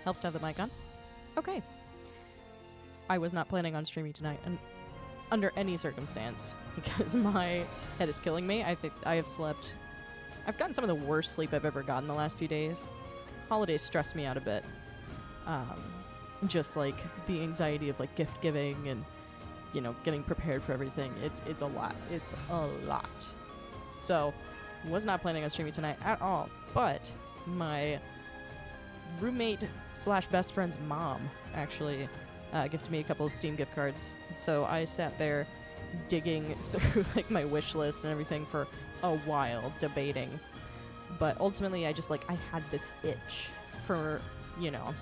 Helps to have the mic on. Okay. I was not planning on streaming tonight, and under any circumstance, because my head is killing me. I think I have slept... I've gotten some of the worst sleep I've ever gotten the last few days. Holidays stress me out a bit. Just, like, the anxiety of, like, gift giving and, you know, getting prepared for everything. It's a lot. It's a lot. So, was not planning on streaming tonight at all, but my roommate slash best friend's mom actually gifted me a couple of Steam gift cards. So I sat there digging through like my wish list and everything for a while, debating. But ultimately I just like, I had this itch for, you know,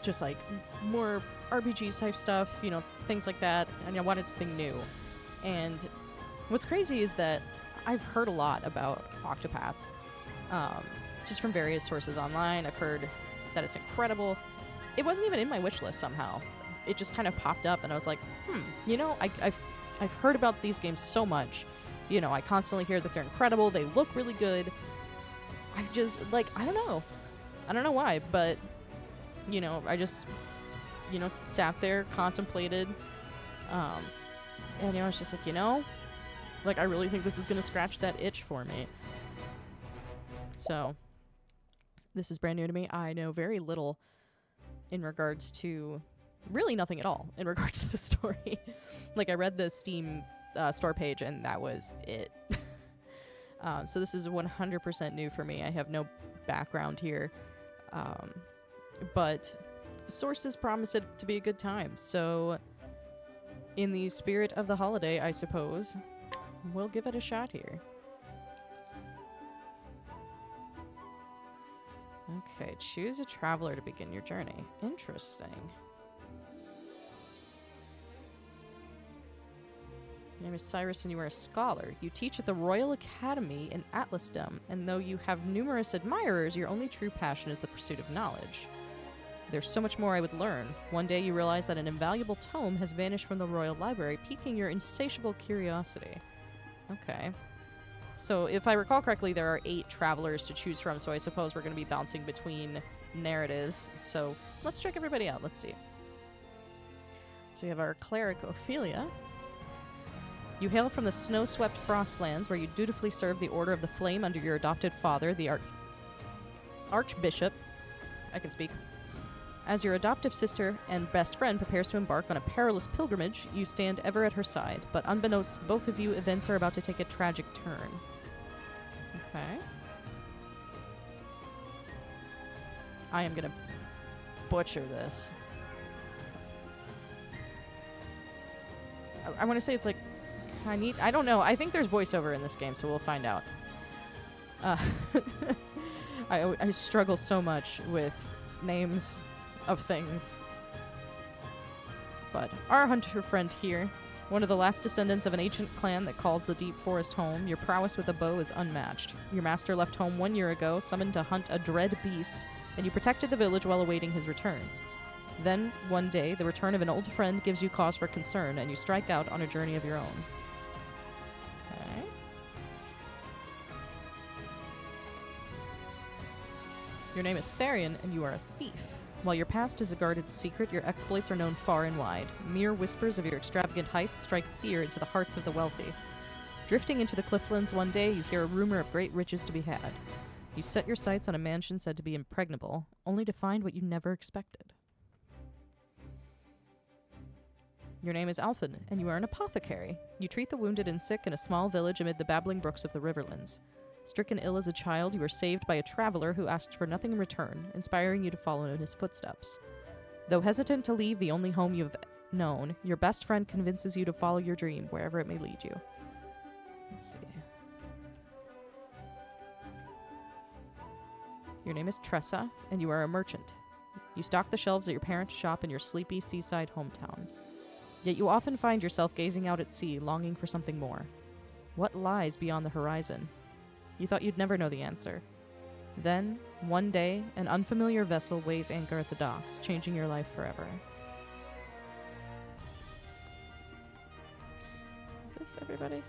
just like more RPG type stuff, you know, things like that. And I wanted something new. And what's crazy is that I've heard a lot about Octopath, just from various sources online. I've heard that it's incredible. It wasn't even in my wish list somehow. It just kind of popped up, and I was like, you know, I've heard about these games so much. You know, I constantly hear that they're incredible. They look really good. I just, like, I don't know why, but, you know, I just, you know, sat there, contemplated, and, you know, I was just like, you know, like, I really think this is going to scratch that itch for me. So, this is brand new to me. I know very little in regards to, really nothing at all in regards to the story. Like, I read the Steam store page, and that was it. So this is 100% new for me. I have no background here. But sources promise it to be a good time. So, in the spirit of the holiday, I suppose, we'll give it a shot here. Okay, choose a traveler to begin your journey. Interesting. Your name is Cyrus and you are a scholar. You teach at the Royal Academy in Atlasdom, and though you have numerous admirers, your only true passion is the pursuit of knowledge. There's so much more I would learn. One day you realize that an invaluable tome has vanished from the Royal Library, piquing your insatiable curiosity. Okay. So, if I recall correctly, there are 8 travelers to choose from, so I suppose we're going to be bouncing between narratives. So, let's check everybody out. Let's see. So, we have our cleric, Ophelia. You hail from the snow-swept Frostlands, where you dutifully serve the Order of the Flame under your adopted father, the Archbishop. I can speak. As your adoptive sister and best friend prepares to embark on a perilous pilgrimage, you stand ever at her side. But unbeknownst to both of you, events are about to take a tragic turn. Okay. I am gonna butcher this. I want to say it's like... I don't know. I think there's voiceover in this game, so we'll find out. I struggle so much with names of things. But our hunter friend here, one of the last descendants of an ancient clan that calls the deep forest home, your prowess with a bow is unmatched. Your master left home 1 year ago, summoned to hunt a dread beast, and you protected the village while awaiting his return. Then, one day, the return of an old friend gives you cause for concern, and you strike out on a journey of your own. Okay. Your name is Therian, and you are a thief. While your past is a guarded secret, your exploits are known far and wide. Mere whispers of your extravagant heists strike fear into the hearts of the wealthy. Drifting into the Clifflands one day, you hear a rumor of great riches to be had. You set your sights on a mansion said to be impregnable, only to find what you never expected. Your name is Alphen, and you are an apothecary. You treat the wounded and sick in a small village amid the babbling brooks of the Riverlands. Stricken ill as a child, you were saved by a traveler who asked for nothing in return, inspiring you to follow in his footsteps. Though hesitant to leave the only home you've known, your best friend convinces you to follow your dream wherever it may lead you. Let's see. Your name is Tressa, and you are a merchant. You stock the shelves at your parents' shop in your sleepy seaside hometown. Yet you often find yourself gazing out at sea, longing for something more. What lies beyond the horizon? You thought you'd never know the answer. Then, one day, an unfamiliar vessel weighs anchor at the docks, changing your life forever. Is this everybody?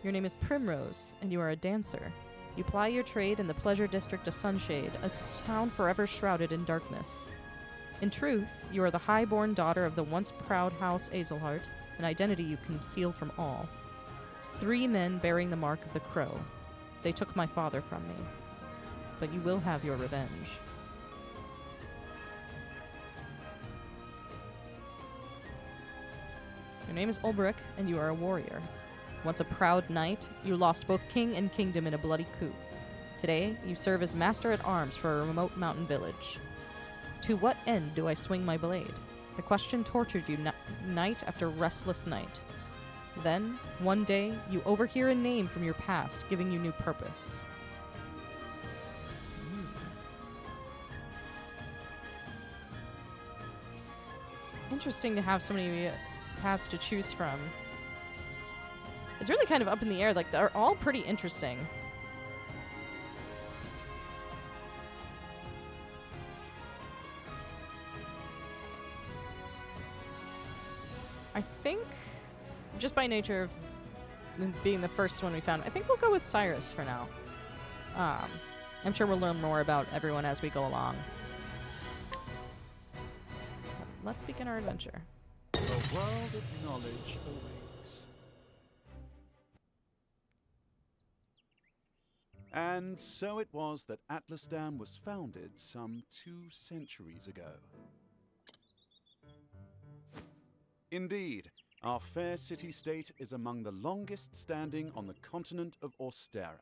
Your name is Primrose, and you are a dancer. You ply your trade in the pleasure district of Sunshade, a town forever shrouded in darkness. In truth, you are the high-born daughter of the once proud House Azelhart, an identity you conceal from all. 3 men bearing the mark of the crow. They took my father from me. But you will have your revenge. Your name is Ulbrich, and you are a warrior. Once a proud knight, you lost both king and kingdom in a bloody coup. Today, you serve as master-at-arms for a remote mountain village. To what end do I swing my blade? The question tortured you night after restless night. Then, one day, you overhear a name from your past, giving you new purpose. Interesting to have so many paths to choose from. It's really kind of up in the air. Like, they're all pretty interesting. I think, just by nature of being the first one we found, I think we'll go with Cyrus for now. I'm sure we'll learn more about everyone as we go along. Let's begin our adventure. The world of knowledge awaits. And so it was that Atlasdam was founded some 2 centuries ago. Indeed, our fair city-state is among the longest standing on the continent of Austera.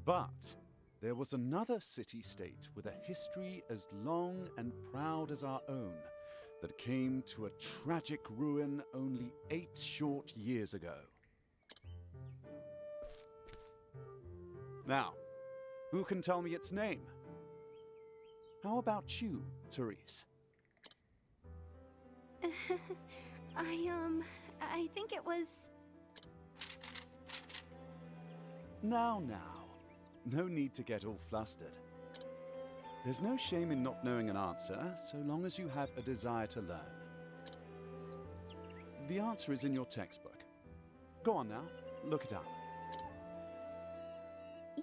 But there was another city-state with a history as long and proud as our own that came to a tragic ruin only 8 short years ago. Now, who can tell me its name? How about you, Therese? I think it was... Now. No need to get all flustered. There's no shame in not knowing an answer, so long as you have a desire to learn. The answer is in your textbook. Go on now, look it up.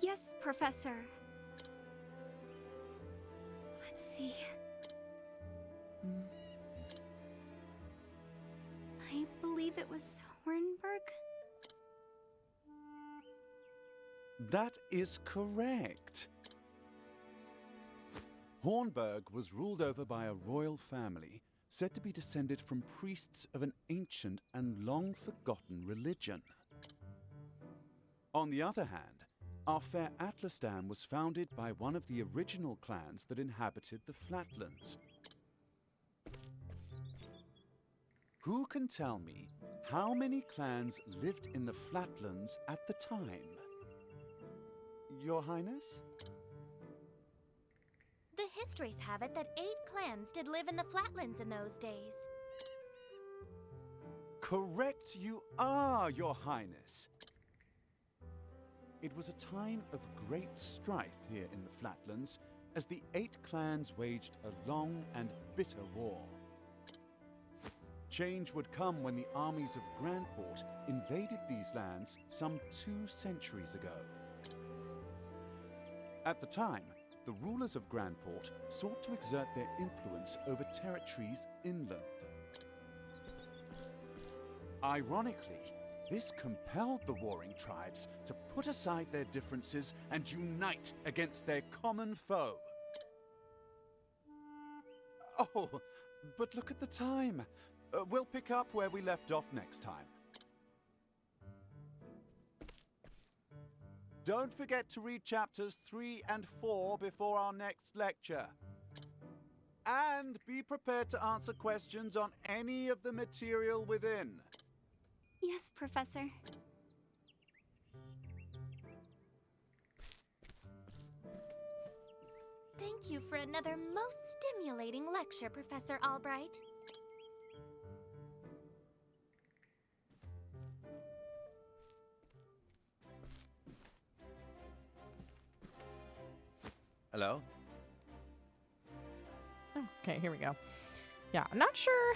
Yes, Professor. Let's see. I believe it was Hornburg? That is correct. Hornburg was ruled over by a royal family, said to be descended from priests of an ancient and long-forgotten religion. On the other hand, our fair Atlasdam was founded by one of the original clans that inhabited the Flatlands. Who can tell me how many clans lived in the Flatlands at the time? Your Highness? The histories have it that 8 clans did live in the Flatlands in those days. Correct you are, Your Highness. It was a time of great strife here in the Flatlands as the 8 clans waged a long and bitter war. Change would come when the armies of Grandport invaded these lands some 2 centuries ago. At the time, the rulers of Grandport sought to exert their influence over territories inland. Ironically, this compelled the warring tribes to put aside their differences and unite against their common foe. Oh, but look at the time. We'll pick up where we left off next time. Don't forget to read chapters 3 and 4 before our next lecture. And be prepared to answer questions on any of the material within. Yes, Professor. Thank you for another most stimulating lecture, Professor Albright. Hello? Okay, here we go. Yeah, I'm not sure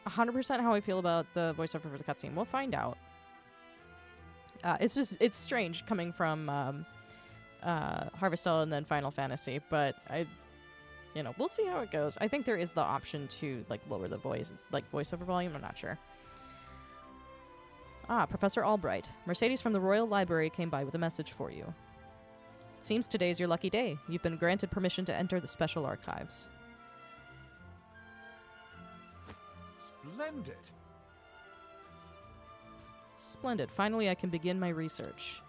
100% how I feel about the voiceover for the cutscene. We'll find out. It's strange coming from Harvestella and then Final Fantasy, but we'll see how it goes. I think there is the option to like lower the voiceover volume. I'm not sure. Professor Albright. Mercedes from the Royal Library came by with a message for you. It seems today's your lucky day. You've been granted permission to enter the Special Archives. Splendid. Splendid. Finally, I can begin my research.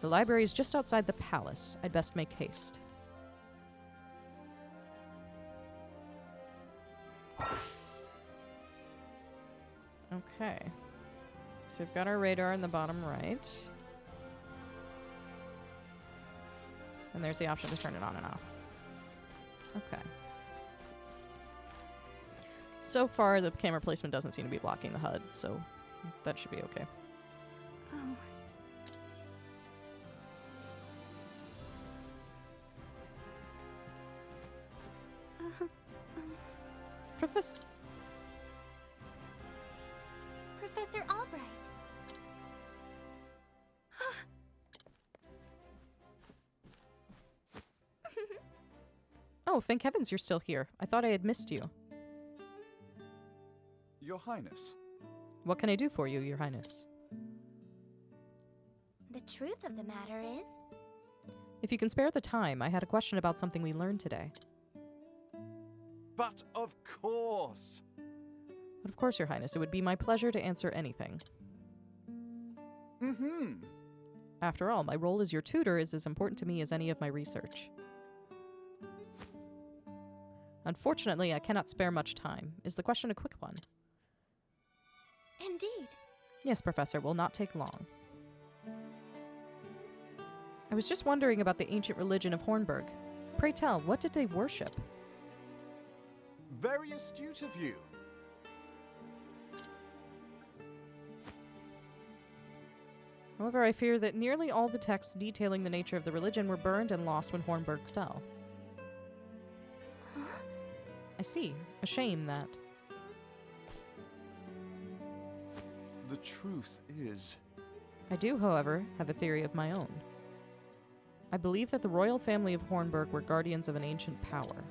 The library is just outside the palace. I'd best make haste. Okay. So we've got our radar in the bottom right. And there's the option to turn it on and off. Okay. So far, the camera placement doesn't seem to be blocking the HUD, so that should be okay. Oh. Professor Albright. Oh, thank heavens you're still here. I thought I had missed you. Your Highness. What can I do for you, Your Highness? The truth of the matter is, If you can spare the time, I had a question about something we learned today. But of course. But of course, Your Highness, it would be my pleasure to answer anything. Mm-hmm. After all, my role as your tutor is as important to me as any of my research. Unfortunately, I cannot spare much time. Is the question a quick one? indeed, Yes, Professor, will not take long. I was just wondering about the ancient religion of Hornburg. Pray tell, what did they worship? Very astute of you. However, I fear that nearly all the texts detailing the nature of the religion were burned and lost when Hornburg fell. I see. A shame that. The truth is... I do, however, have a theory of my own. I believe that the royal family of Hornburg were guardians of an ancient power.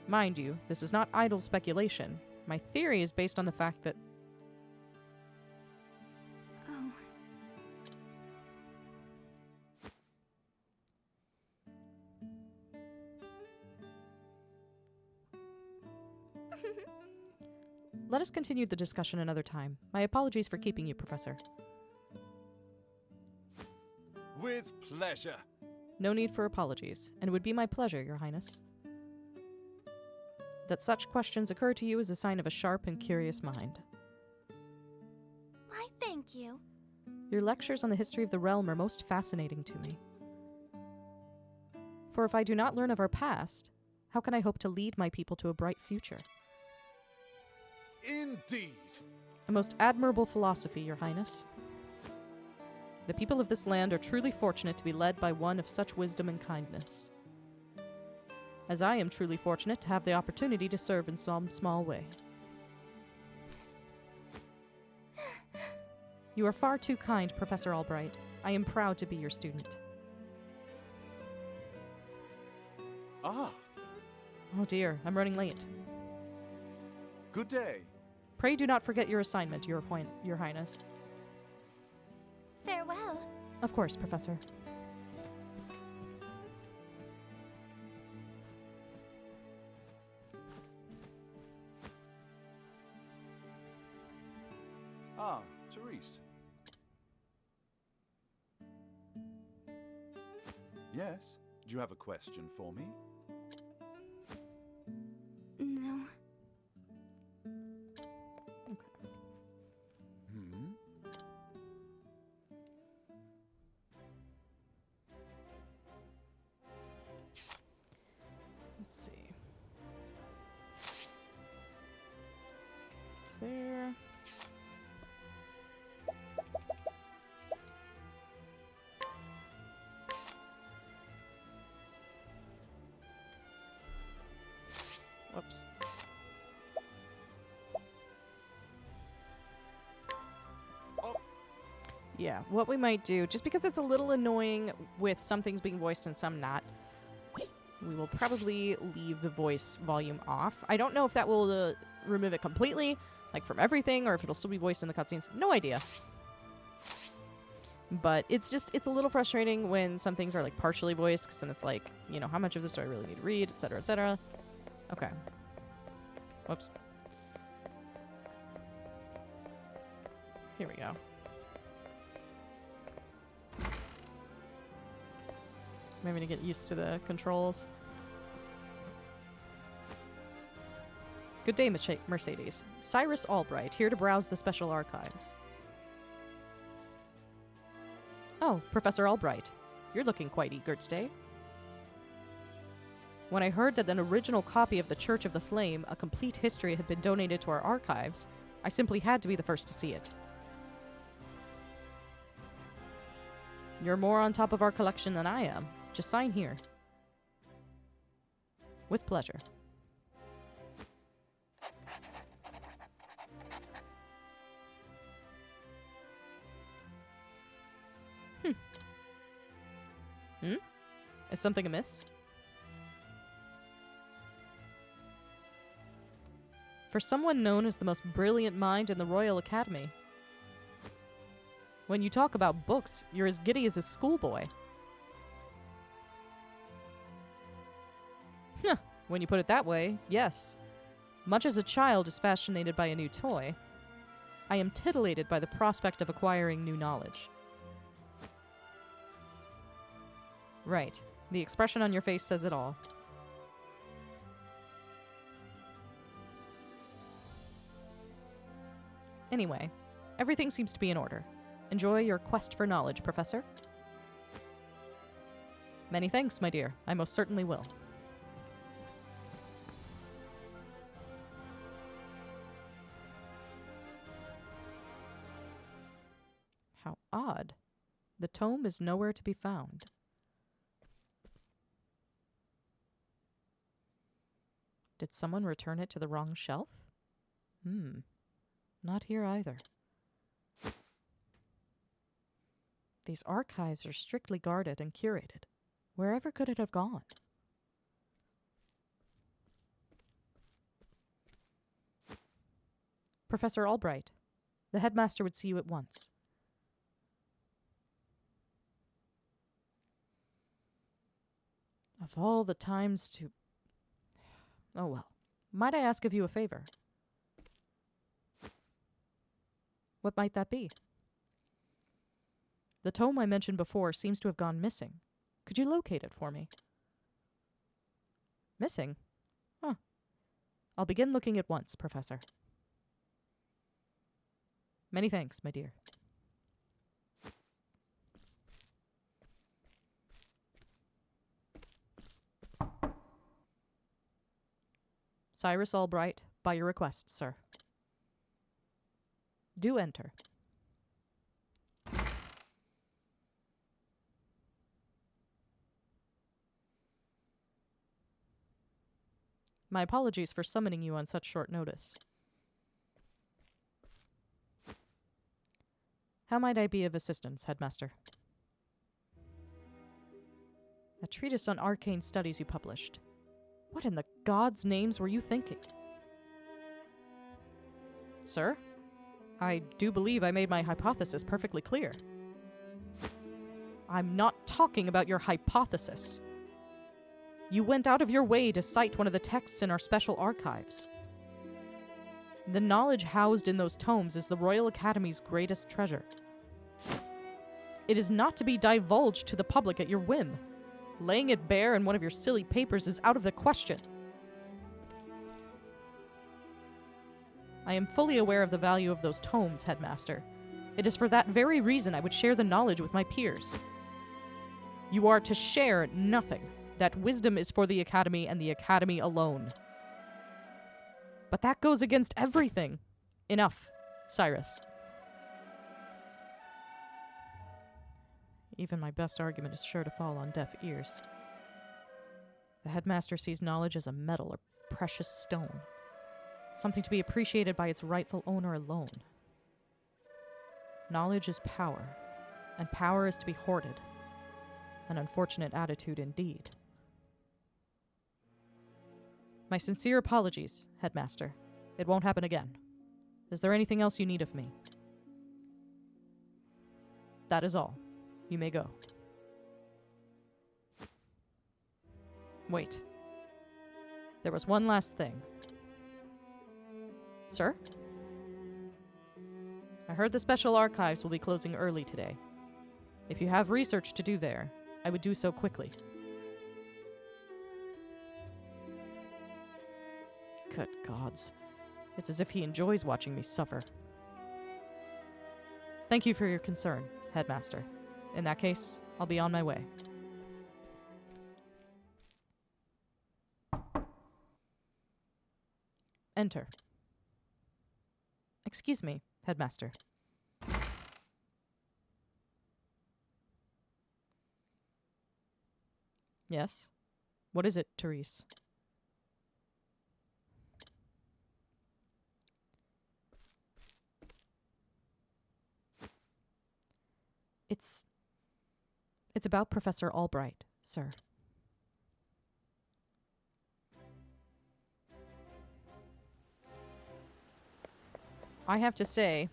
Mind you, this is not idle speculation. My theory is based on the fact that... Oh. Let us continue the discussion another time. My apologies for keeping you, Professor. With pleasure. No need for apologies, and it would be my pleasure, Your Highness. That such questions occur to you is a sign of a sharp and curious mind. why thank you. Your lectures on the history of the realm are most fascinating to me. For if I do not learn of our past, how can I hope to lead my people to a bright future? Indeed. A most admirable philosophy, Your Highness. The people of this land are truly fortunate to be led by one of such wisdom and kindness. As I am truly fortunate to have the opportunity to serve in some small way. You are far too kind, Professor Albright. I am proud to be your student. Ah, Oh dear, I'm running late. good day. Pray do not forget your assignment, Your Highness. Farewell. Of course, Professor. Ah, Therese. Yes? Do you have a question for me? No. Hmm? Let's see. It's there. Yeah, what we might do, just because it's a little annoying with some things being voiced and some not, we will probably leave the voice volume off. I don't know if that will remove it completely, like from everything, or if it'll still be voiced in the cutscenes. No idea. But it's a little frustrating when some things are like partially voiced, because then it's like, you know, how much of this do I really need to read, etc., etc. Okay. Whoops. Here we go. Maybe to get used to the controls. Good day, Miss Mercedes. Cyrus Albright, here to browse the special archives. Oh, Professor Albright. You're looking quite eager today. When I heard that an original copy of The Church of the Flame, a complete history, had been donated to our archives, I simply had to be the first to see it. You're more on top of our collection than I am. Just sign here. With pleasure. Is something amiss? For someone known as the most brilliant mind in the Royal Academy. When you talk about books, you're as giddy as a schoolboy. When you put it that way, yes. Much as a child is fascinated by a new toy, I am titillated by the prospect of acquiring new knowledge. Right. The expression on your face says it all. Anyway, everything seems to be in order. Enjoy your quest for knowledge, Professor. Many thanks, my dear. I most certainly will. How odd. The tome is nowhere to be found. Did someone return it to the wrong shelf? Not here either. These archives are strictly guarded and curated. Wherever could it have gone? Professor Albright, the headmaster would see you at once. Of all the times to... Oh well. Might I ask of you a favor? What might that be? The tome I mentioned before seems to have gone missing. Could you locate it for me? Missing? Huh. I'll begin looking at once, Professor. Many thanks, my dear. Cyrus Albright, by your request, sir. Do enter. My apologies for summoning you on such short notice. How might I be of assistance, Headmaster? A treatise on arcane studies you published. What in the gods' names were you thinking? Sir? I do believe I made my hypothesis perfectly clear. I'm not talking about your hypothesis. You went out of your way to cite one of the texts in our special archives. The knowledge housed in those tomes is the Royal Academy's greatest treasure. It is not to be divulged to the public at your whim. Laying it bare in one of your silly papers is out of the question. I am fully aware of the value of those tomes, Headmaster. It is for that very reason I would share the knowledge with my peers. You are to share nothing. That wisdom is for the Academy and the Academy alone. But that goes against everything. Enough, Cyrus. Even my best argument is sure to fall on deaf ears. The Headmaster sees knowledge as a metal or precious stone. Something to be appreciated by its rightful owner alone. Knowledge is power, and power is to be hoarded. An unfortunate attitude indeed. My sincere apologies, Headmaster. It won't happen again. Is there anything else you need of me? That is all. You may go. Wait. There was one last thing. Sir? I heard the Special Archives will be closing early today. If you have research to do there, I would do so quickly. Good gods. It's as if he enjoys watching me suffer. Thank you for your concern, Headmaster. In that case, I'll be on my way. Enter. Excuse me, Headmaster. Yes? What is it, Therese? It's about Professor Albright, sir. I have to say,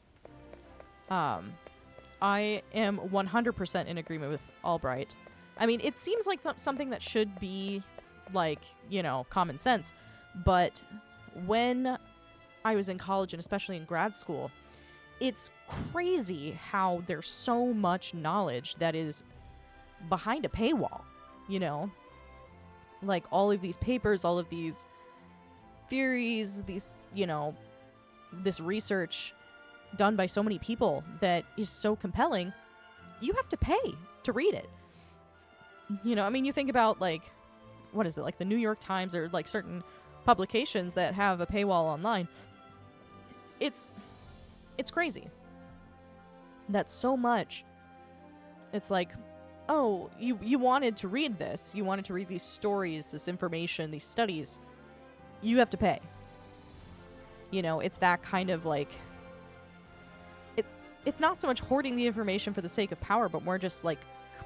I am 100% in agreement with Albright. I mean, it seems like something that should be, like, you know, common sense. But when I was in college, and especially in grad school, it's crazy how there's so much knowledge that is behind a paywall, you know? Like, all of these papers, all of these theories, these, you know, this research done by so many people that is so compelling, you have to pay to read it. You know, I mean, you think about, like, what is it, like the New York Times or, like, certain publications that have a paywall online. It's crazy. That's so much. It's like, oh, you wanted to read this. You wanted to read these stories, this information, these studies. You have to pay. You know, it's that kind of, like... It's not so much hoarding the information for the sake of power, but more just, like,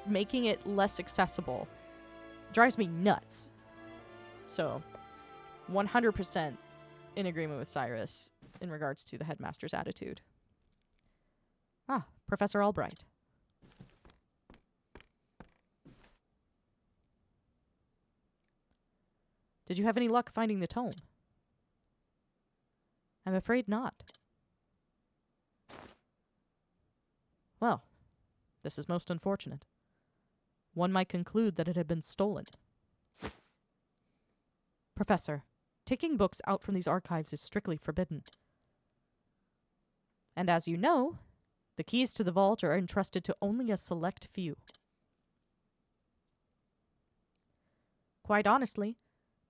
making it less accessible. Drives me nuts. So, 100% in agreement with Cyrus in regards to the headmaster's attitude. Ah, Professor Albright. Did you have any luck finding the tome? I'm afraid not. Well, this is most unfortunate. One might conclude that it had been stolen. Professor, taking books out from these archives is strictly forbidden. And as you know, the keys to the vault are entrusted to only a select few. Quite honestly,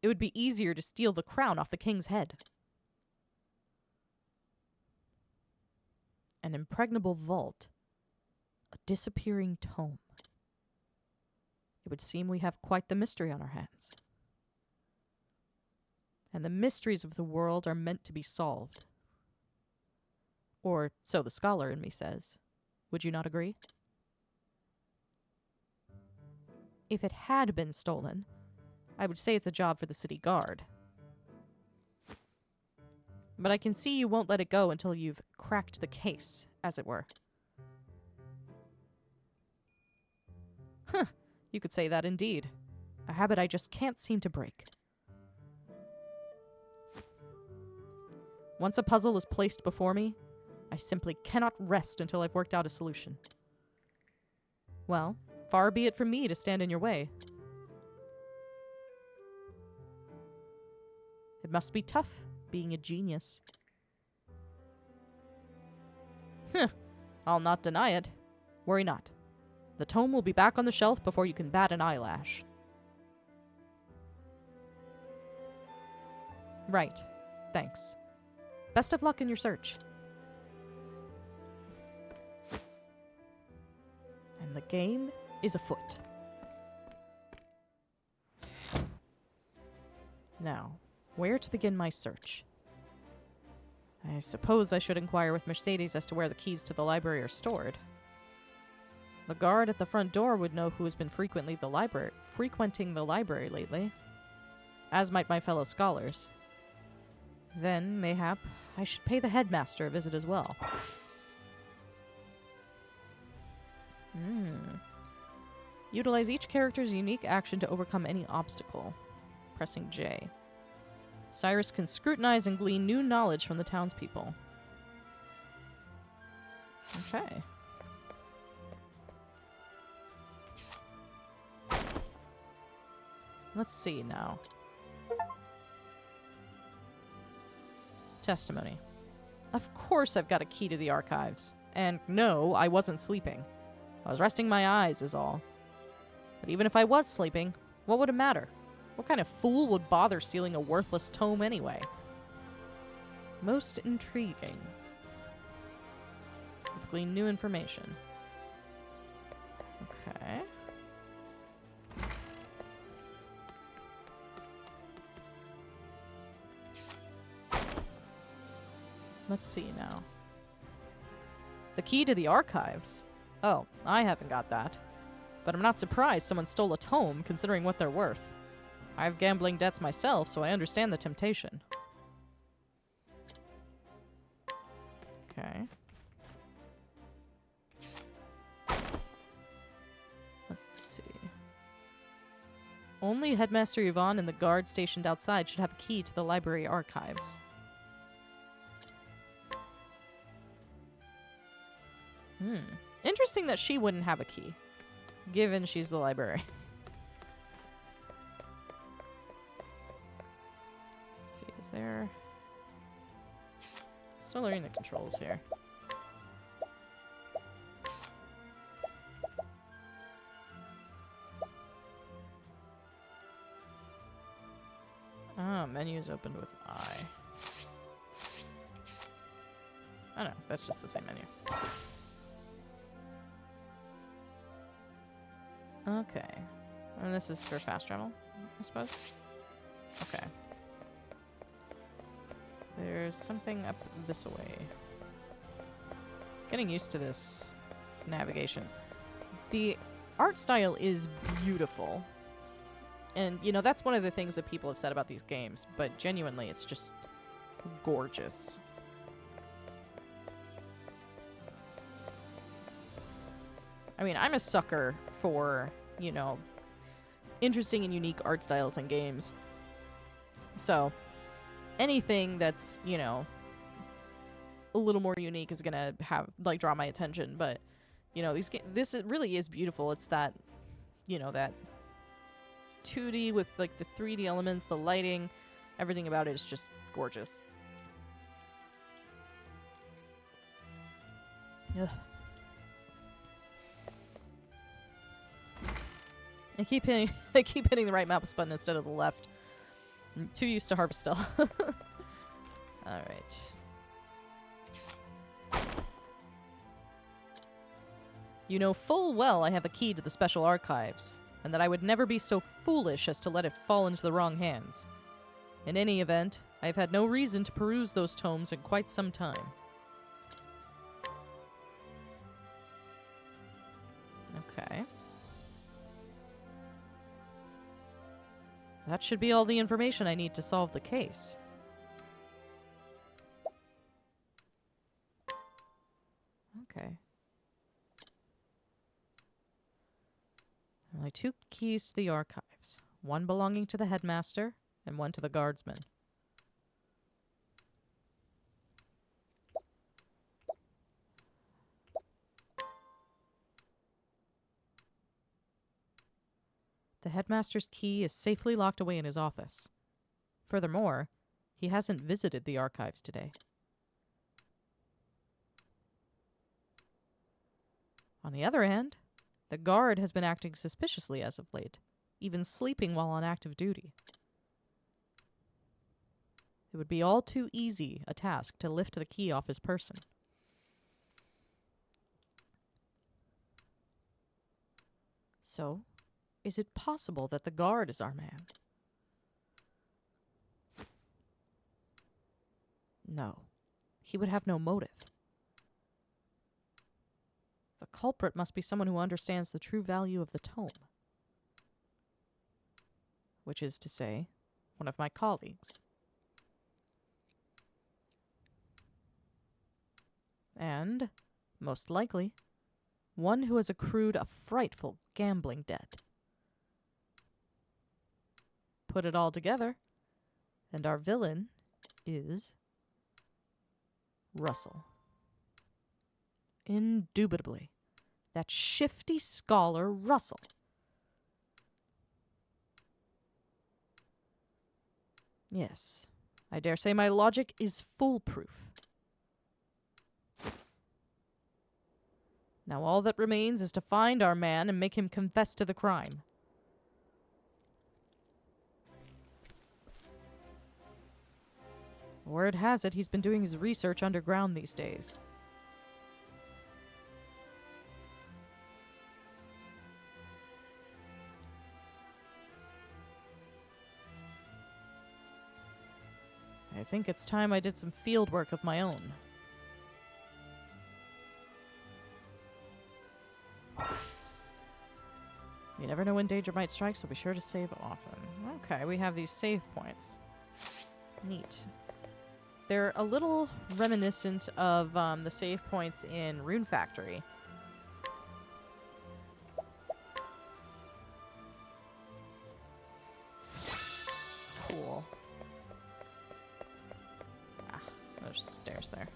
it would be easier to steal the crown off the king's head. An impregnable vault. A disappearing tome. It would seem we have quite the mystery on our hands. And the mysteries of the world are meant to be solved. Or so the scholar in me says. Would you not agree? If it had been stolen, I would say it's a job for the city guard. But I can see you won't let it go until you've cracked the case, as it were. Huh, you could say that indeed. A habit I just can't seem to break. Once a puzzle is placed before me, I simply cannot rest until I've worked out a solution. Well, far be it from me to stand in your way. It must be tough, being a genius. I'll not deny it. Worry not. The tome will be back on the shelf before you can bat an eyelash. Right. Thanks. Best of luck in your search. And the game is afoot. Now, where to begin my search? I suppose I should inquire with Mercedes as to where the keys to the library are stored. The guard at the front door would know who has been frequenting the library lately, as might my fellow scholars. Then, mayhap, I should pay the headmaster a visit as well. Utilize each character's unique action to overcome any obstacle. Pressing J. Cyrus can scrutinize and glean new knowledge from the townspeople. Okay. Let's see now. Testimony. Of course I've got a key to the archives. And no, I wasn't sleeping. I was resting my eyes is all. But even if I was sleeping, what would it matter? What kind of fool would bother stealing a worthless tome anyway? Most intriguing. I've gleaned new information. Okay. Let's see now. The key to the archives? Oh, I haven't got that. But I'm not surprised someone stole a tome, considering what they're worth. I have gambling debts myself, so I understand the temptation. Okay. Let's see. Only Headmaster Yvonne and the guard stationed outside should have a key to the library archives. Interesting that she wouldn't have a key, given she's the librarian. Let's see, is there... Still learning the controls here. Ah, menu is opened with I. Oh no, that's just the same menu. Okay. And this is for fast travel, I suppose? Okay. There's something up this way. Getting used to this navigation. The art style is beautiful. And, you know, that's one of the things that people have said about these games, but genuinely, it's just gorgeous. I mean, I'm a sucker for, you know, interesting and unique art styles in games. So, anything that's, you know, a little more unique is gonna have, like, draw my attention. But, you know, this really is beautiful. It's that, you know, that 2D with, like, the 3D elements, the lighting, everything about it is just gorgeous. Ugh. I keep hitting the right mouse button instead of the left. I'm too used to Harvestella. Alright. You know full well I have a key to the special archives, and that I would never be so foolish as to let it fall into the wrong hands. In any event, I have had no reason to peruse those tomes in quite some time. Okay. That should be all the information I need to solve the case. Okay. Only 2 keys to the archives. One belonging to the headmaster, and one to the guardsman. The headmaster's key is safely locked away in his office. Furthermore, he hasn't visited the archives today. On the other hand, the guard has been acting suspiciously as of late, even sleeping while on active duty. It would be all too easy a task to lift the key off his person. So, is it possible that the guard is our man? No. He would have no motive. The culprit must be someone who understands the true value of the tome. Which is to say, one of my colleagues. And, most likely, one who has accrued a frightful gambling debt. Put it all together, and our villain is Russell. Indubitably. That shifty scholar Russell. Yes, I dare say my logic is foolproof. Now all that remains is to find our man and make him confess to the crime. Word has it he's been doing his research underground these days. I think it's time I did some field work of my own. You never know when danger might strike, so be sure to save often. Okay, we have these save points. Neat. They're a little reminiscent of the save points in Rune Factory. Cool. Ah, there's stairs there.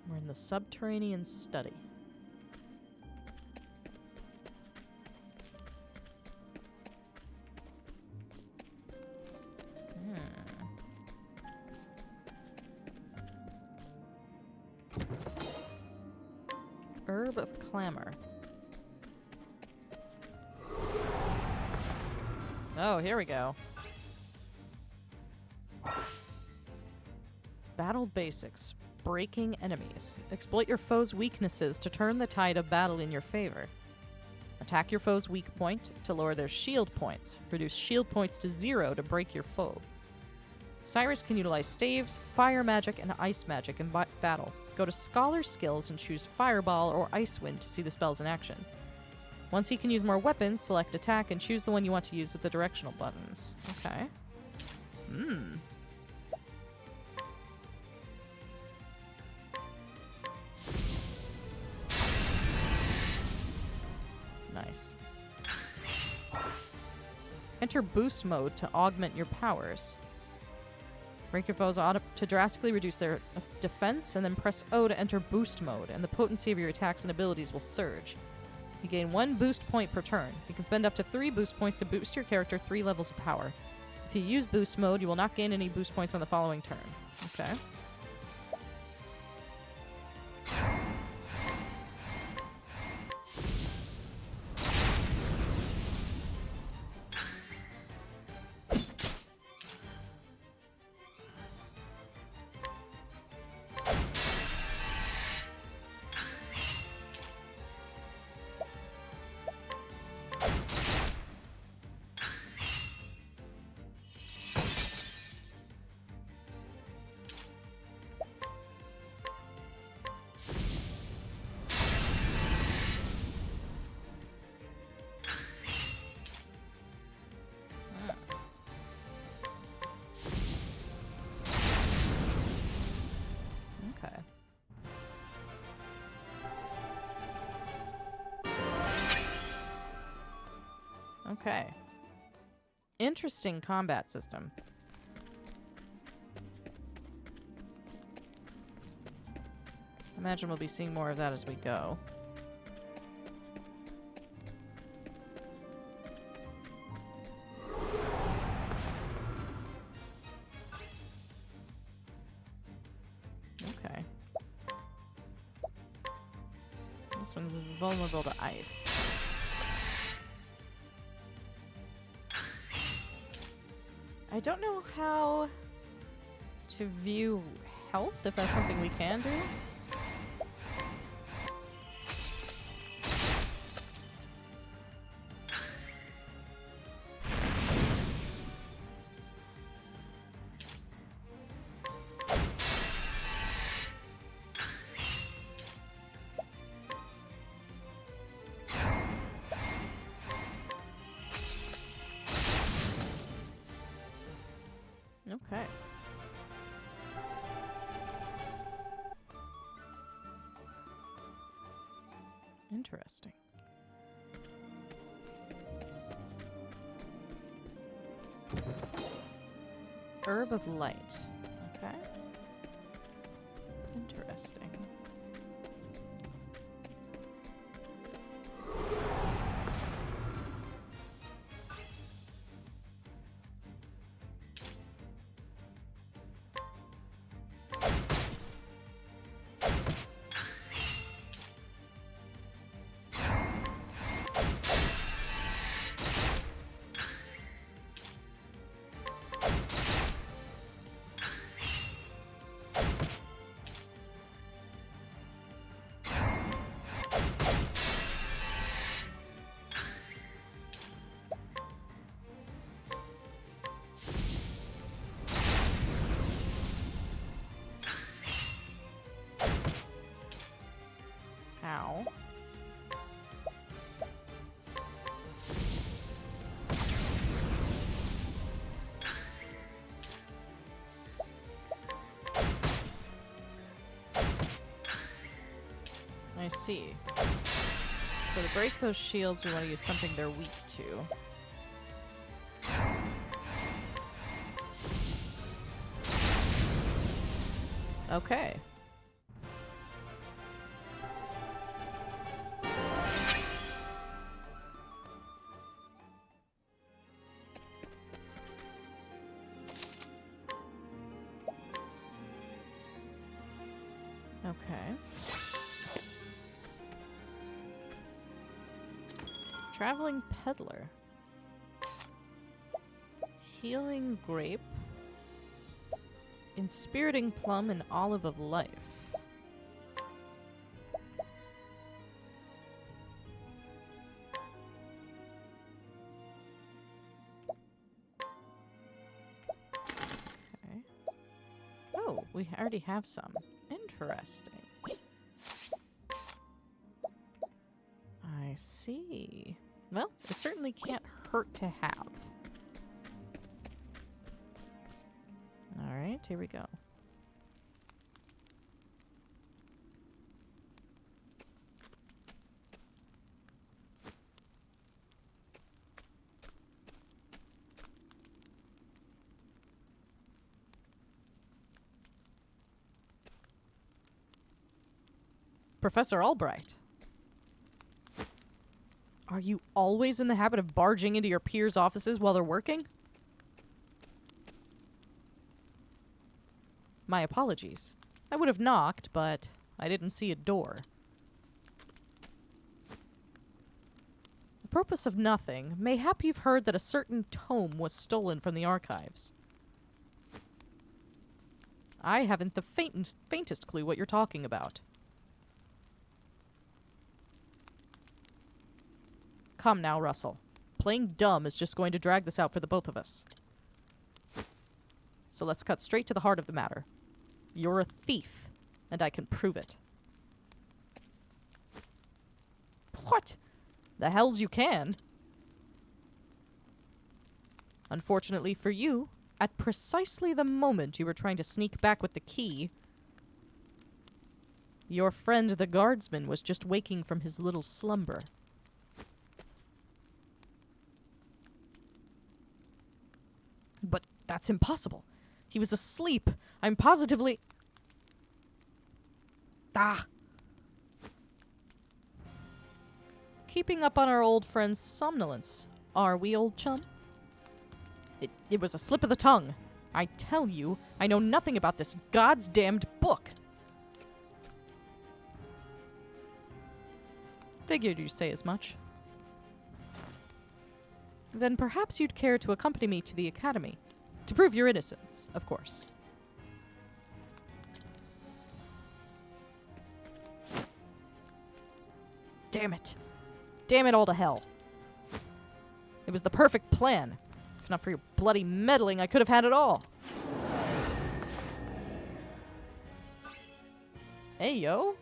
We're in the subterranean study. Herb of Clamor. Oh, here we go. Battle basics. Breaking enemies. Exploit your foe's weaknesses to turn the tide of battle in your favor. Attack your foe's weak point to lower their shield points. Reduce shield points to 0 to break your foe. Cyrus can utilize staves, fire magic, and ice magic in battle. Go to Scholar Skills and choose Fireball or Ice Wind to see the spells in action. Once he can use more weapons, select Attack and choose the one you want to use with the directional buttons. Okay. Nice. Enter Boost Mode to augment your powers. Break your foes to drastically reduce their defense, and then press O to enter Boost Mode, and the potency of your attacks and abilities will surge. You gain 1 boost point per turn. You can spend up to 3 boost points to boost your character 3 levels of power. If you use Boost Mode, you will not gain any boost points on the following turn. Okay. Okay. Interesting combat system. Imagine we'll be seeing more of that as we go. Okay. This one's vulnerable to ice. I don't know how to view health, if that's something we can do. Interesting. Herb of light. Okay. Interesting. Ow. I see. So to break those shields, we want to use something they're weak to. Okay. Okay. Traveling peddler. Healing grape. Inspiriting plum and olive of life. Okay. Oh, we already have some. Interesting. I see. Well, it certainly can't hurt to have. Alright, here we go. Professor Albright. Are you always in the habit of barging into your peers' offices while they're working? My apologies. I would have knocked, but I didn't see a door. Apropos of nothing, mayhap you've heard that a certain tome was stolen from the archives. I haven't the faintest clue what you're talking about. Come now, Russell. Playing dumb is just going to drag this out for the both of us. So let's cut straight to the heart of the matter. You're a thief, and I can prove it. What? The hells you can. Unfortunately for you, at precisely the moment you were trying to sneak back with the key, your friend the guardsman was just waking from his little slumber. But that's impossible. He was asleep. I'm positively... Ah! Keeping up on our old friend's somnolence, are we, old chum? It was a slip of the tongue. I tell you, I know nothing about this God's damned book. Figured you'd say as much. Then perhaps you'd care to accompany me to the academy. To prove your innocence, of course. Damn it. Damn it all to hell. It was the perfect plan. If not for your bloody meddling, I could have had it all. Hey, yo.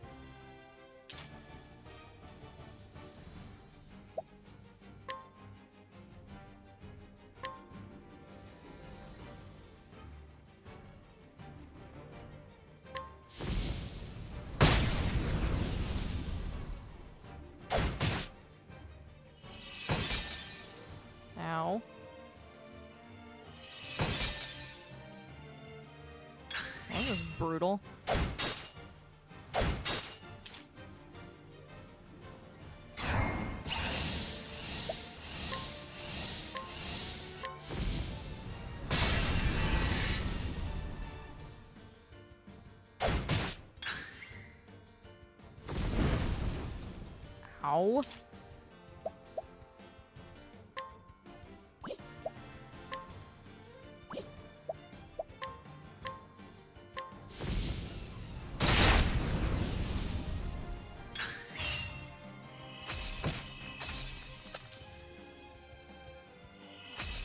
brutal. Ow.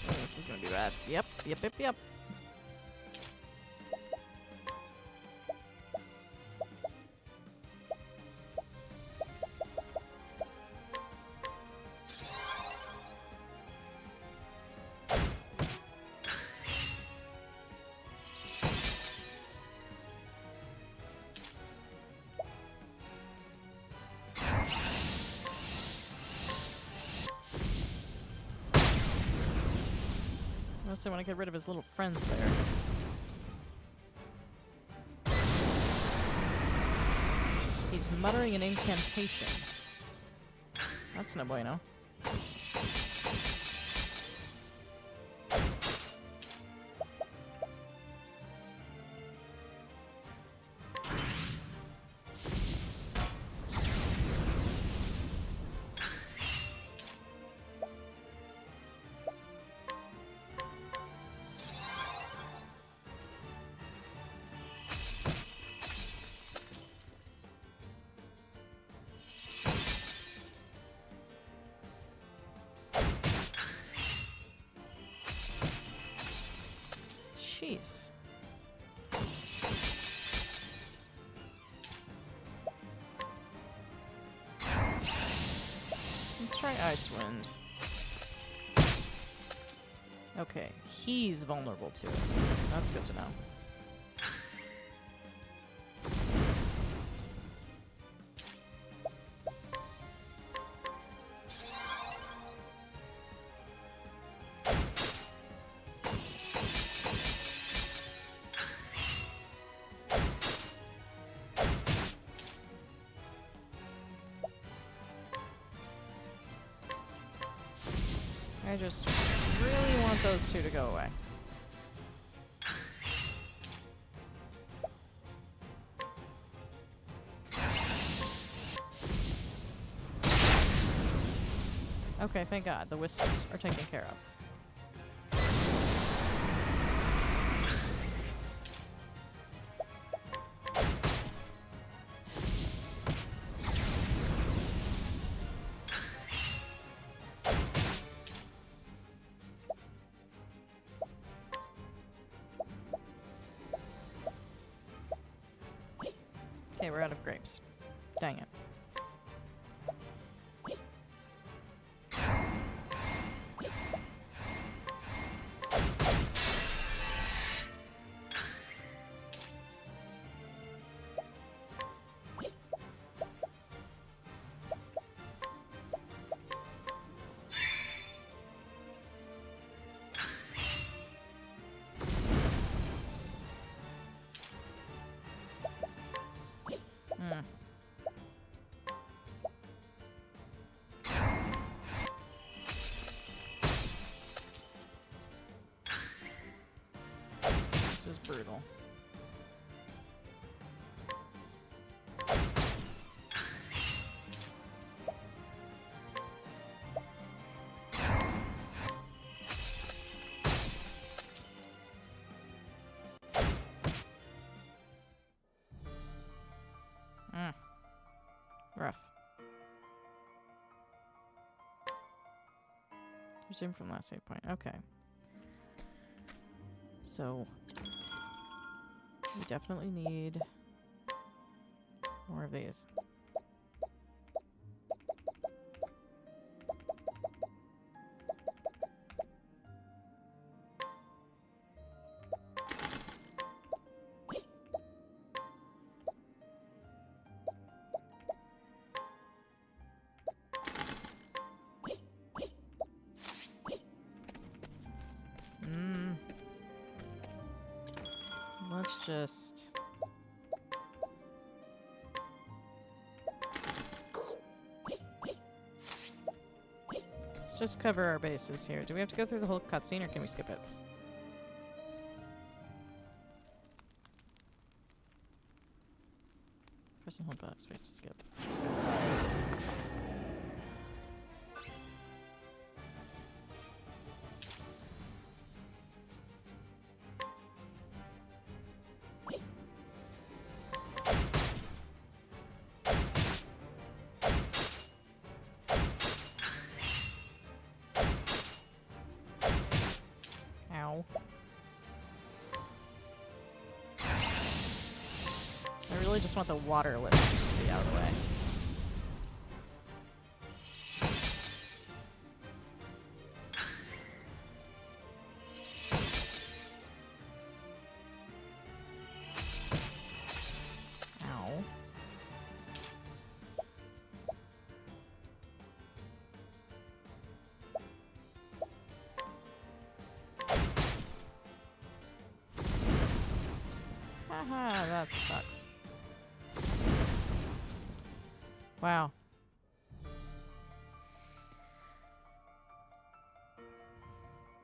This is gonna be bad. Yep. I also want to get rid of his little friends there. He's muttering an incantation. That's no bueno. Jeez. Let's try Ice Wind. Okay, he's vulnerable to it. That's good to know. I just really want those two to go away. Okay, thank God. The wisps are taken care of. Okay, we're out of grapes. Dang it. This is brutal. Rough. Resume from last save point. Okay. So we definitely need more of these. Let's just Let's just cover our bases here. Do we have to go through the whole cutscene or can we skip it? Press and hold backspace to skip. Ow. I really just want the water lifters to be out of the way. Ow. Haha, that sucks. Wow.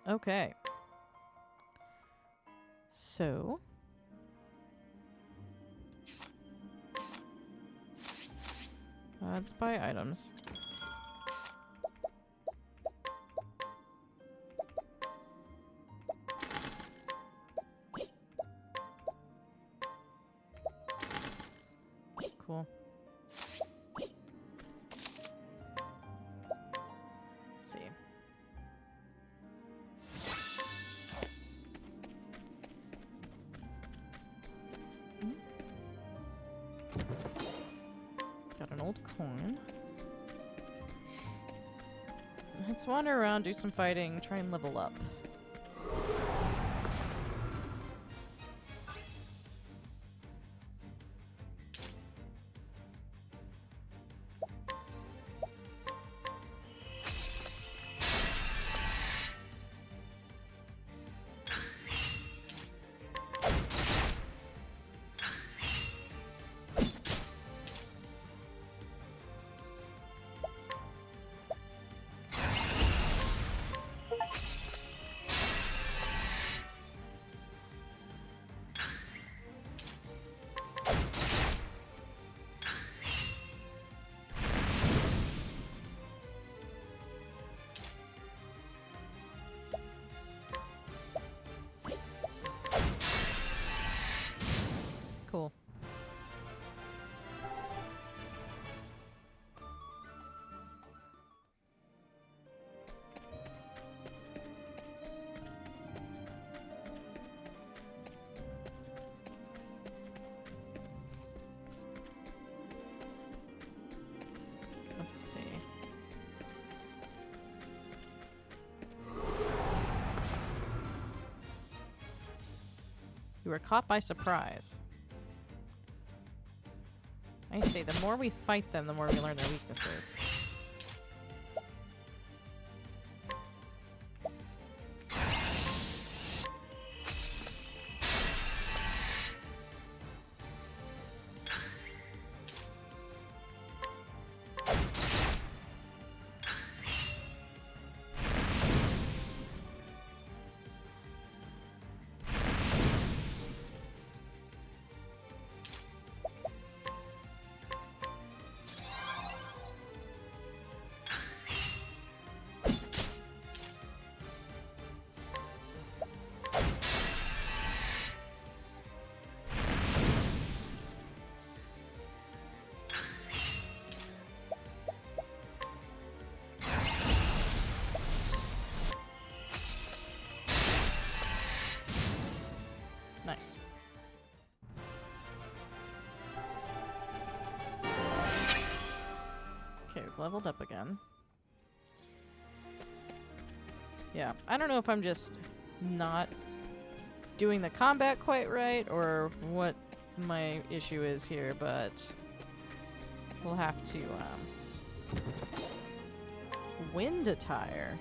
Okay. So. Let's buy items. Cool. Let's see. Got an old coin. Let's wander around, do some fighting, try and level up. Cool. Let's see. You were caught by surprise. I see, the more we fight them, the more we learn their weaknesses. Nice. Okay, we've leveled up again. Yeah, I don't know if I'm just not doing the combat quite right or what my issue is here, but we'll have to wind attire.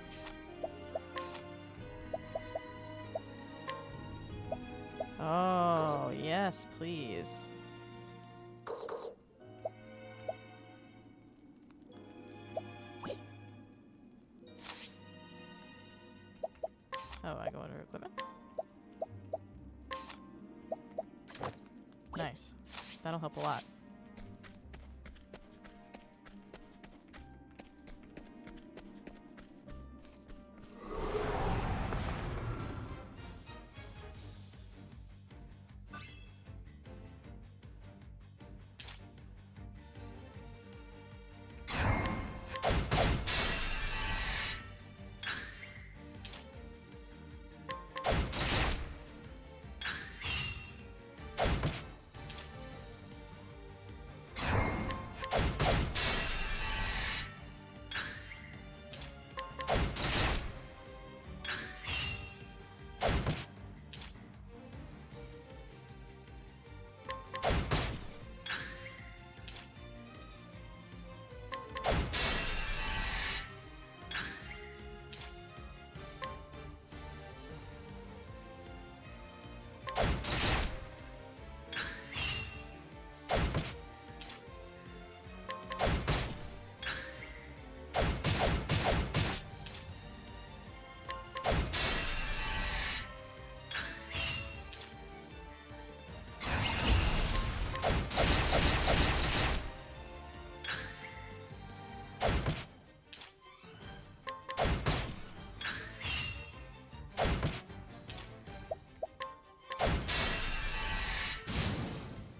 Oh, yes, please. Oh, I go under equipment? Nice. That'll help a lot.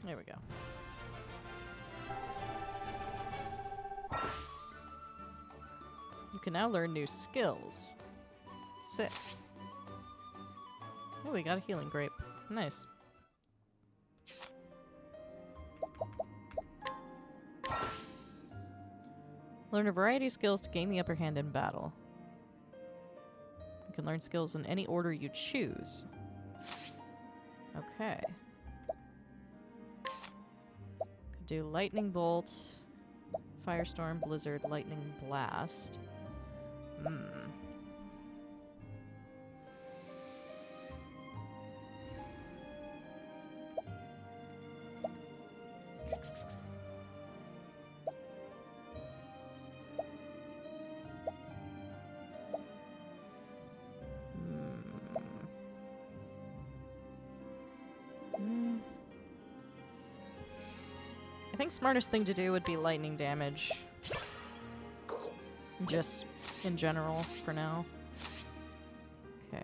There we go. You can now learn new skills. Sick. Oh, we got a healing grape. Nice. Learn a variety of skills to gain the upper hand in battle. You can learn skills in any order you choose. Okay. Could do lightning bolt, firestorm, blizzard, lightning blast. I think smartest thing to do would be lightning damage. Just in general for now. Okay.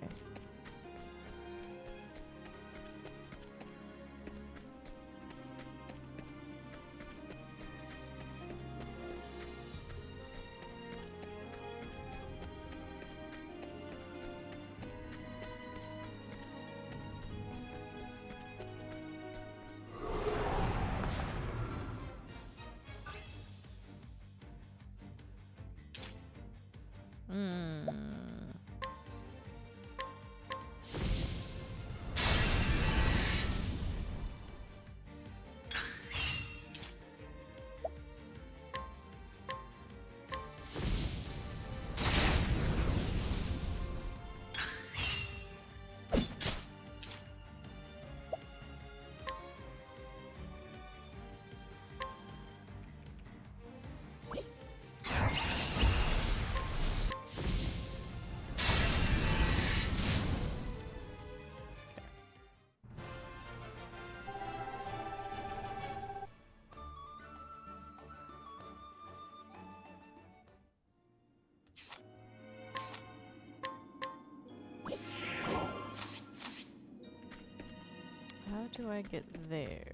How do I get there?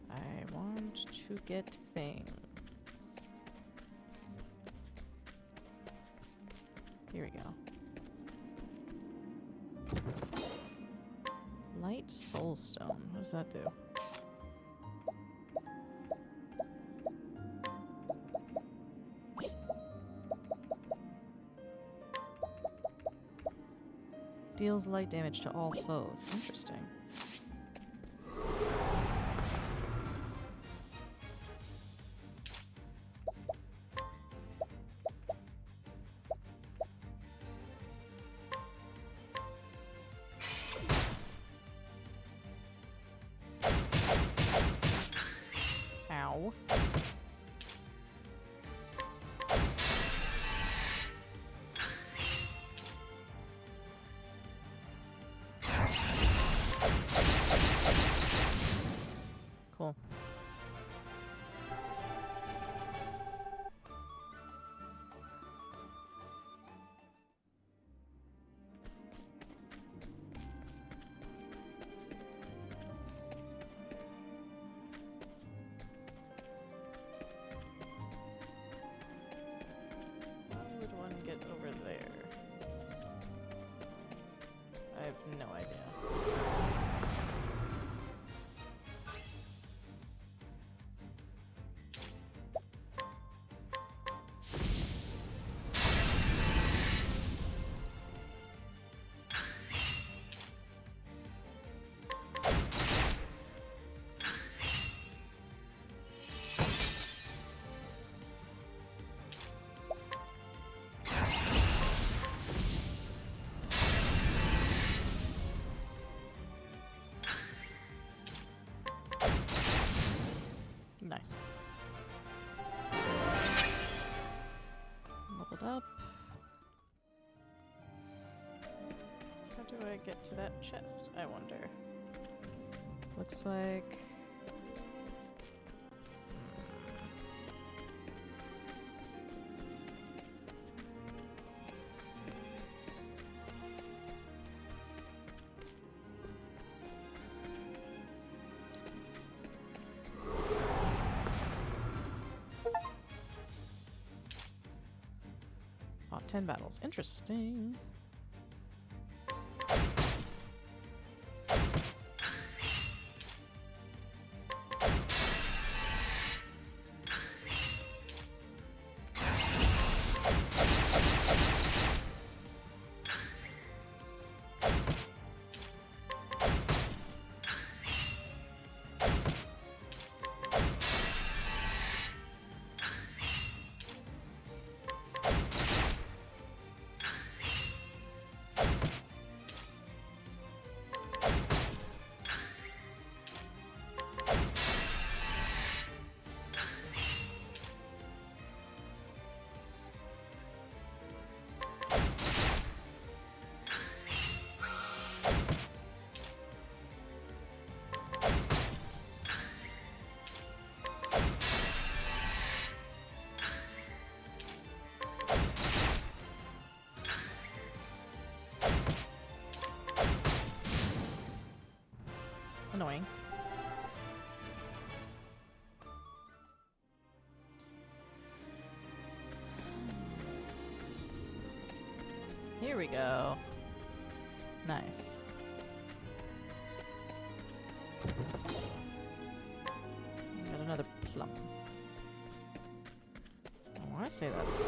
I want to get things. Here we go. Light soulstone. What does that do? Deals light damage to all foes. Interesting. Ow. Nice. Leveled up. How do I get to that chest, I wonder? Looks like... Fought 10 battles. Interesting. Annoying. Here we go. Nice. Got another plum. I want to say that's it.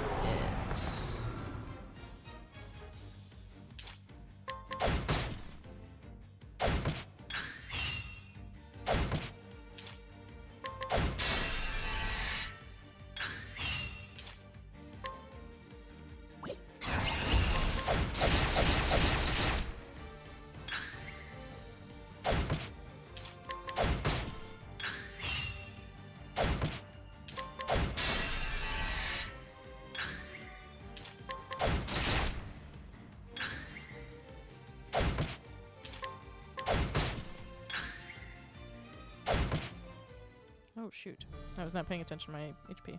Oh, shoot. I was not paying attention to my HP.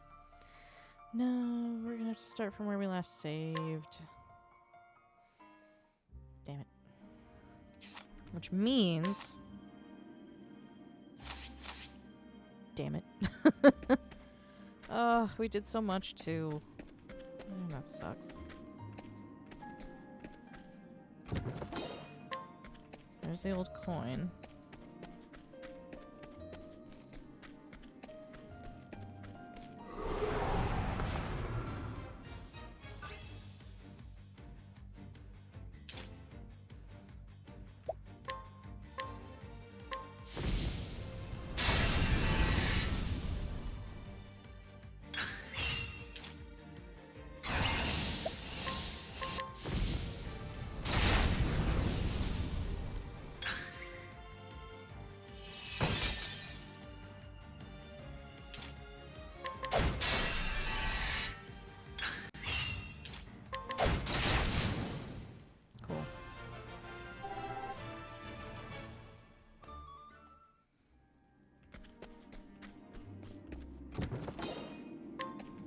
No, we're gonna have to start from where we last saved. Damn it. Which means... Damn it. Oh, we did so much, too. Oh, that sucks. There's the old coin.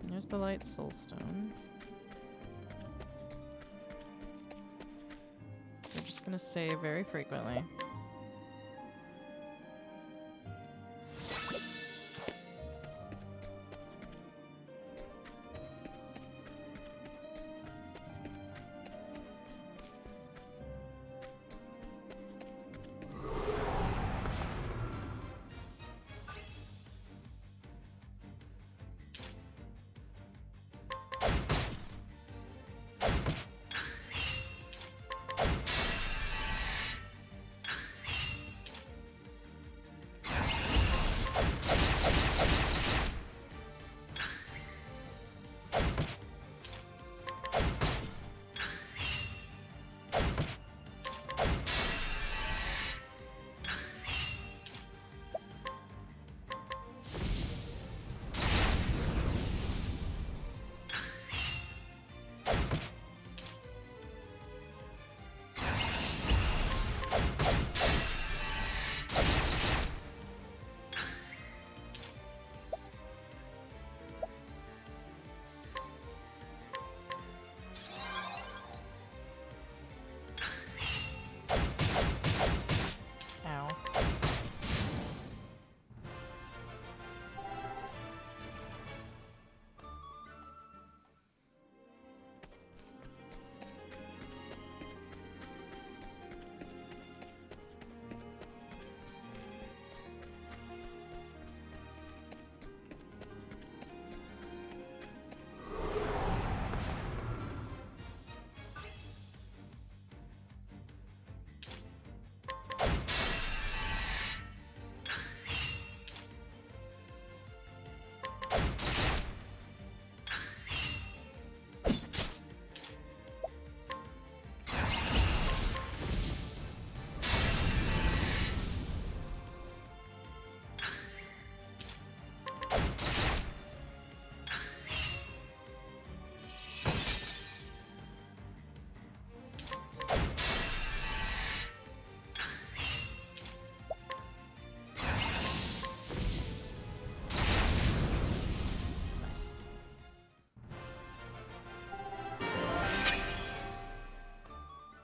There's the light soulstone. We're just gonna save very frequently. Nice.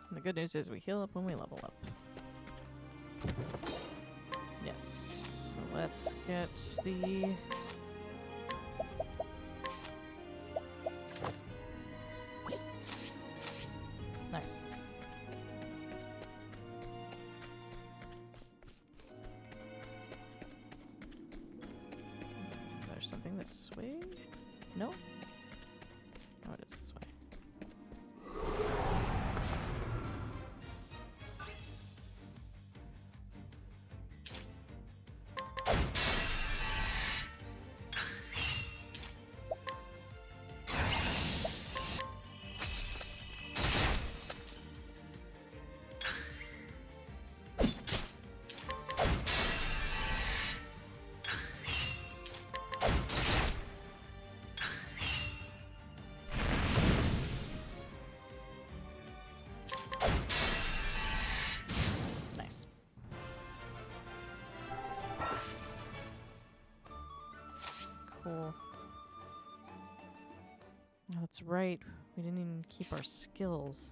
And the good news is we heal up when we level up. Yes. So let's get the... Nice. There's something this way? No? Oh, it is this way. Nice. Cool. Oh, that's right. We didn't even keep our skills.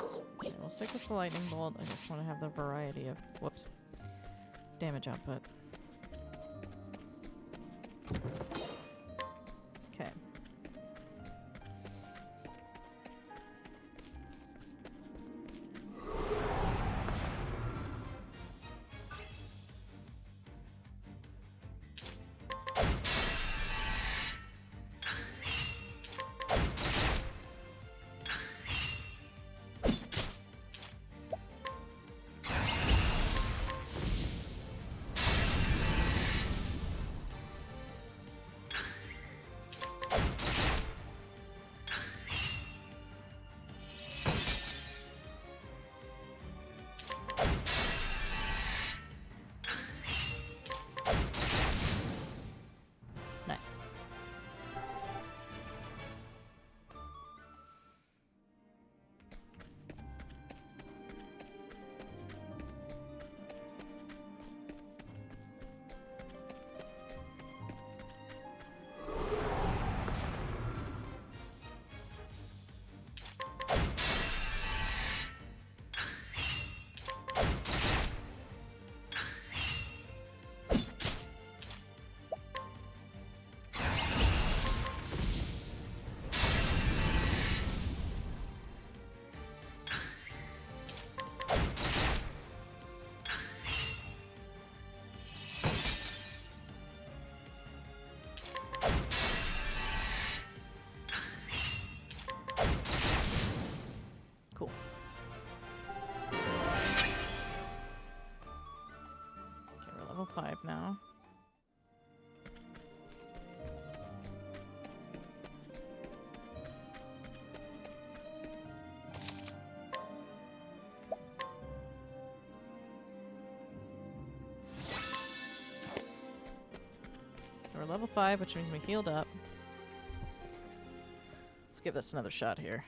Okay, we'll stick with the lightning bolt. I just want to have the variety of, whoops, damage output. Okay. Nice. Cool. Okay, we're level 5 now. So we're level 5, which means we healed up. Let's give this another shot here.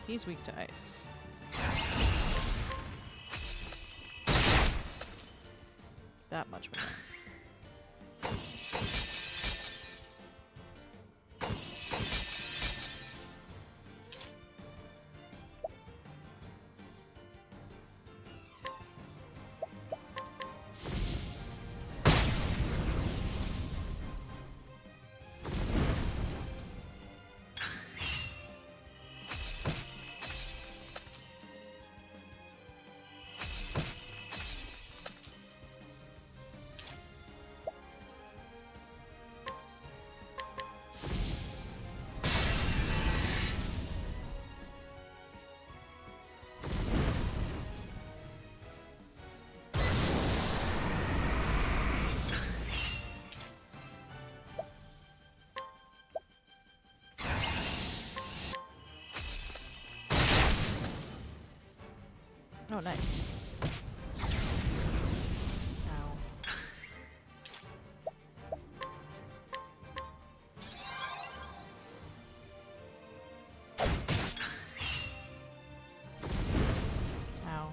He's weak to ice. That much we know. Oh, nice. Ow. Ow.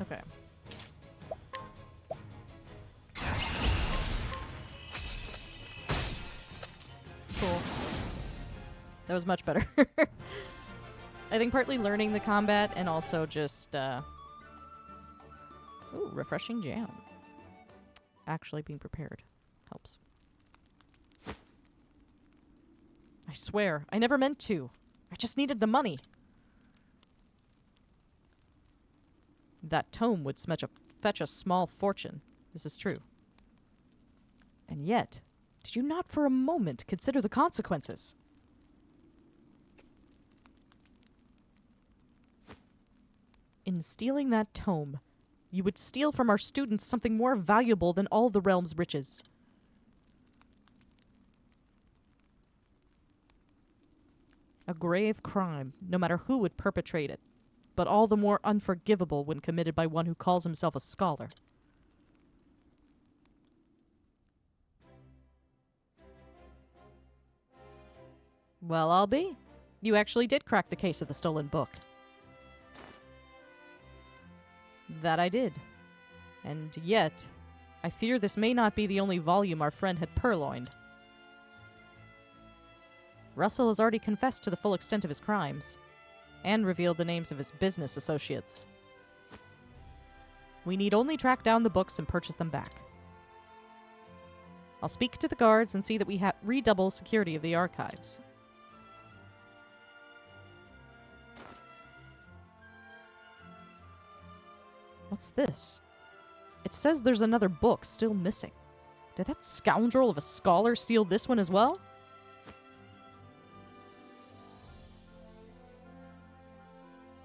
Okay. Cool. That was much better. I think partly learning the combat and also just, ooh, refreshing jam. Actually being prepared helps. I swear, I never meant to. I just needed the money. That tome would fetch a small fortune. This is true. And yet, did you not for a moment consider the consequences? In stealing that tome, you would steal from our students something more valuable than all the realm's riches. A grave crime, no matter who would perpetrate it, but all the more unforgivable when committed by one who calls himself a scholar. Well, I'll be. You actually did crack the case of the stolen book. That I did. And yet, I fear this may not be the only volume our friend had purloined. Russell has already confessed to the full extent of his crimes, and revealed the names of his business associates. We need only track down the books and purchase them back. I'll speak to the guards and see that we redouble security of the archives. What's this? It says there's another book still missing. Did that scoundrel of a scholar steal this one as well?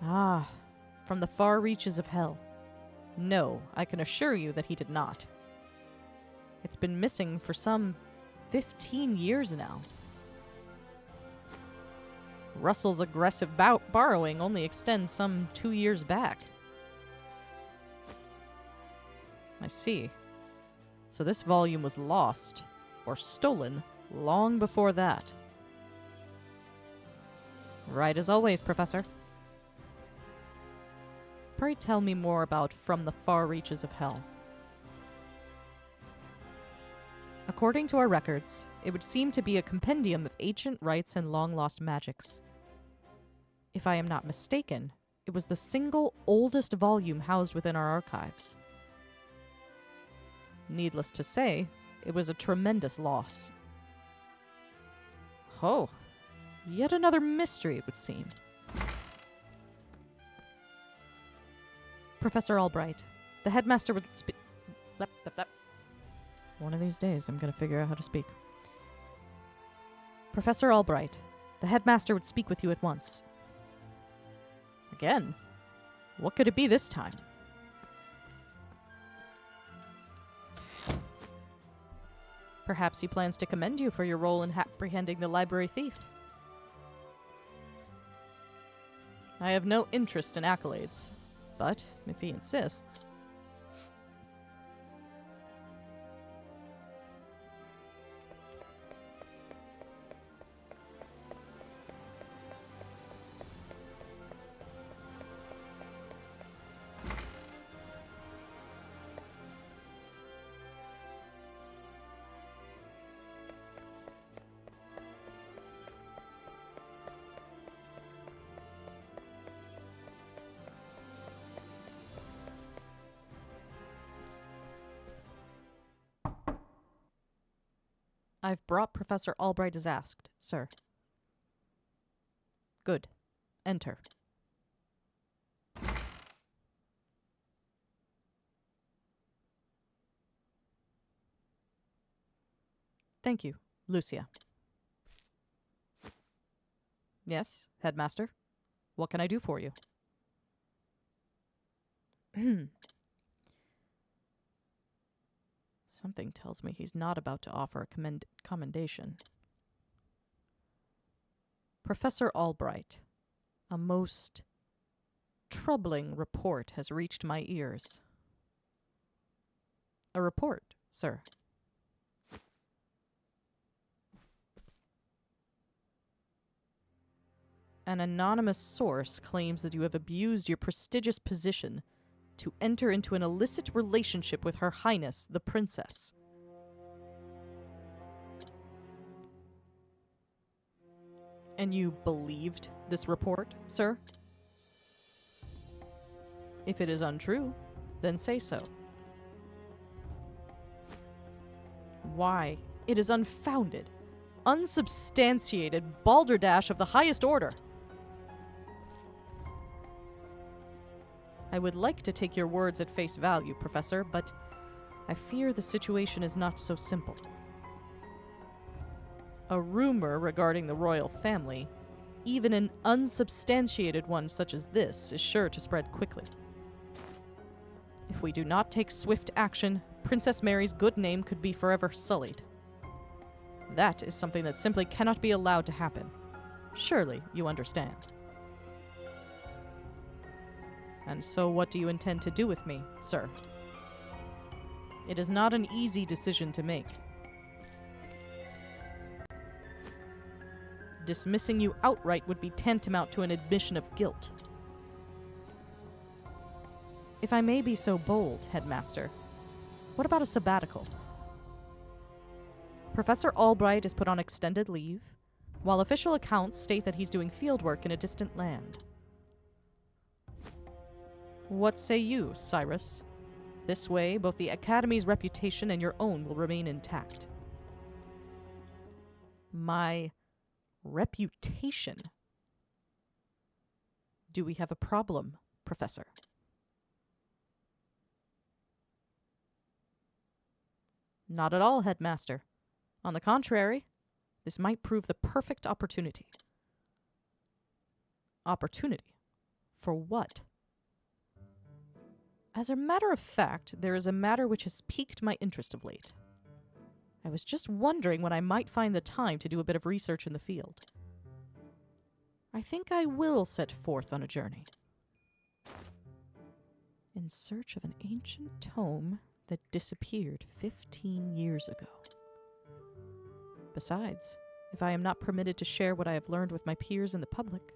Ah, from the far reaches of hell. No, I can assure you that he did not. It's been missing for some 15 years now. Russell's aggressive borrowing only extends some 2 years back. I see. So this volume was lost, or stolen, long before that. Right as always, Professor. Pray tell me more about From the Far Reaches of Hell. According to our records, it would seem to be a compendium of ancient rites and long-lost magics. If I am not mistaken, it was the single oldest volume housed within our archives. Needless to say, it was a tremendous loss. Oh, yet another mystery, it would seem. Professor Albright, the headmaster would speak. One of these days, I'm going to figure out how to speak. Professor Albright, the headmaster would speak with you at once. Again? What could it be this time? Perhaps he plans to commend you for your role in apprehending the library thief. I have no interest in accolades, but if he insists... I've brought Professor Albright as asked, sir. Good. Enter. Thank you, Lucia. Yes, Headmaster. What can I do for you? Something tells me he's not about to offer a commendation. Professor Albright, a most troubling report has reached my ears. A report, sir. An anonymous source claims that you have abused your prestigious position to enter into an illicit relationship with Her Highness, the Princess. And you believed this report, sir? If it is untrue, then say so. Why? It is unfounded, unsubstantiated balderdash of the highest order. I would like to take your words at face value, Professor, but I fear the situation is not so simple. A rumor regarding the royal family, even an unsubstantiated one such as this, is sure to spread quickly. If we do not take swift action, Princess Mary's good name could be forever sullied. That is something that simply cannot be allowed to happen. Surely you understand. And so what do you intend to do with me, sir? It is not an easy decision to make. Dismissing you outright would be tantamount to an admission of guilt. If I may be so bold, Headmaster, what about a sabbatical? Professor Albright is put on extended leave, while official accounts state that he's doing fieldwork in a distant land. What say you, Cyrus? This way, both the Academy's reputation and your own will remain intact. My reputation? Do we have a problem, Professor? Not at all, Headmaster. On the contrary, this might prove the perfect opportunity. Opportunity? For what? As a matter of fact, there is a matter which has piqued my interest of late. I was just wondering when I might find the time to do a bit of research in the field. I think I will set forth on a journey. In search of an ancient tome that disappeared 15 years ago. Besides, if I am not permitted to share what I have learned with my peers and the public,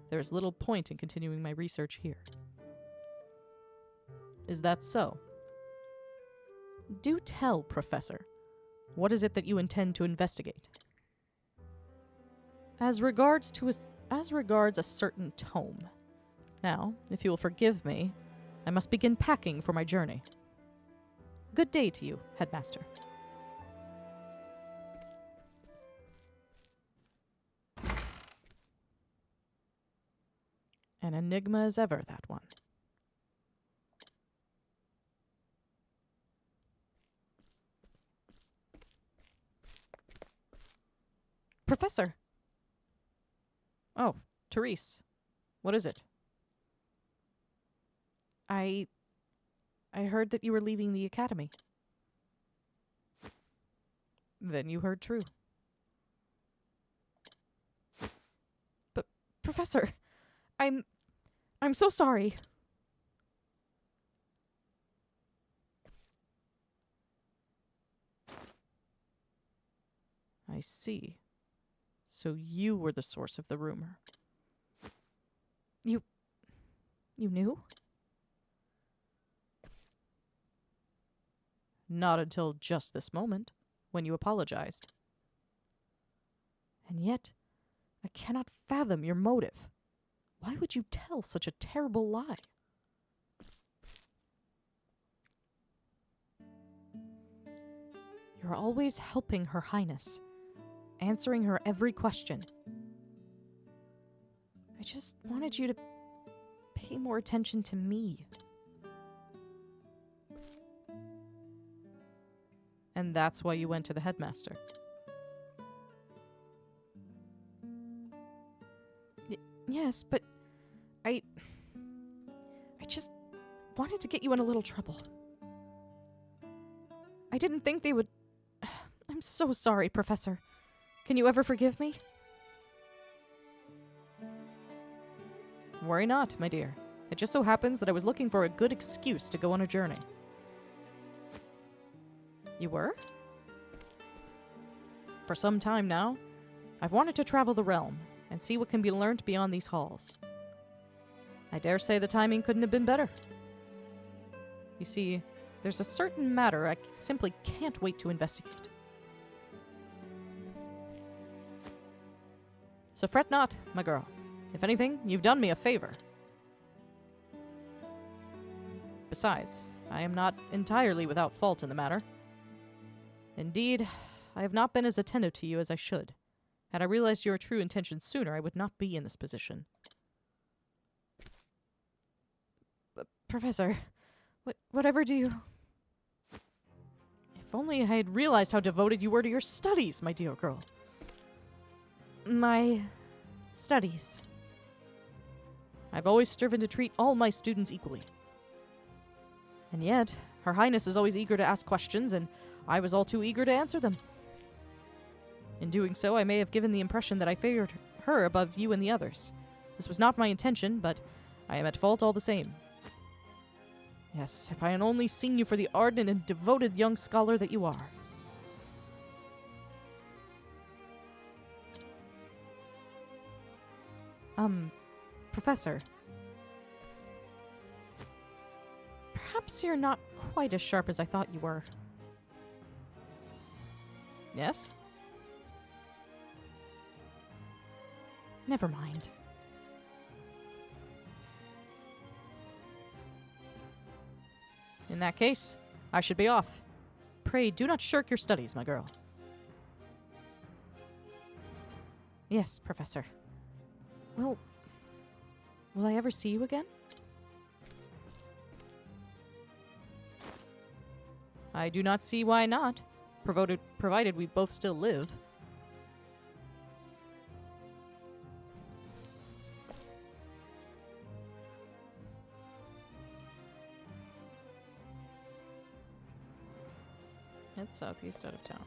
there is little point in continuing my research here. Is that so? Do tell, Professor. What is it that you intend to investigate? As regards a certain tome. Now, if you will forgive me, I must begin packing for my journey. Good day to you, Headmaster. An enigma as ever, that one. Professor! Oh, Therese. What is it? I heard that you were leaving the academy. Then you heard true. But, Professor, I'm I'm so sorry. I see. So you were the source of the rumor. You knew? Not until just this moment, when you apologized. And yet, I cannot fathom your motive. Why would you tell such a terrible lie? You're always helping Her Highness, answering her every question. I just wanted you to pay more attention to me. And that's why you went to the headmaster. Yes, but I just wanted to get you in a little trouble. I didn't think they would... I'm so sorry, Professor. Can you ever forgive me? Worry not, my dear. It just so happens that I was looking for a good excuse to go on a journey. You were? For some time now, I've wanted to travel the realm and see what can be learnt beyond these halls. I dare say the timing couldn't have been better. You see, there's a certain matter I simply can't wait to investigate. So fret not, my girl. If anything, you've done me a favor. Besides, I am not entirely without fault in the matter. Indeed, I have not been as attentive to you as I should. Had I realized your true intentions sooner, I would not be in this position. Professor, whatever do you... If only I had realized how devoted you were to your studies, my dear girl. My studies. I've always striven to treat all my students equally. And yet, Her Highness is always eager to ask questions, and I was all too eager to answer them. In doing so, I may have given the impression that I favored her above you and the others. This was not my intention, but I am at fault all the same. Yes, if I had only seen you for the ardent and devoted young scholar that you are. Professor. Perhaps you're not quite as sharp as I thought you were. Yes? Never mind. In that case, I should be off. Pray do not shirk your studies, my girl. Yes, Professor. Well, will I ever see you again? I do not see why not, provided we both still live. Head southeast out of town.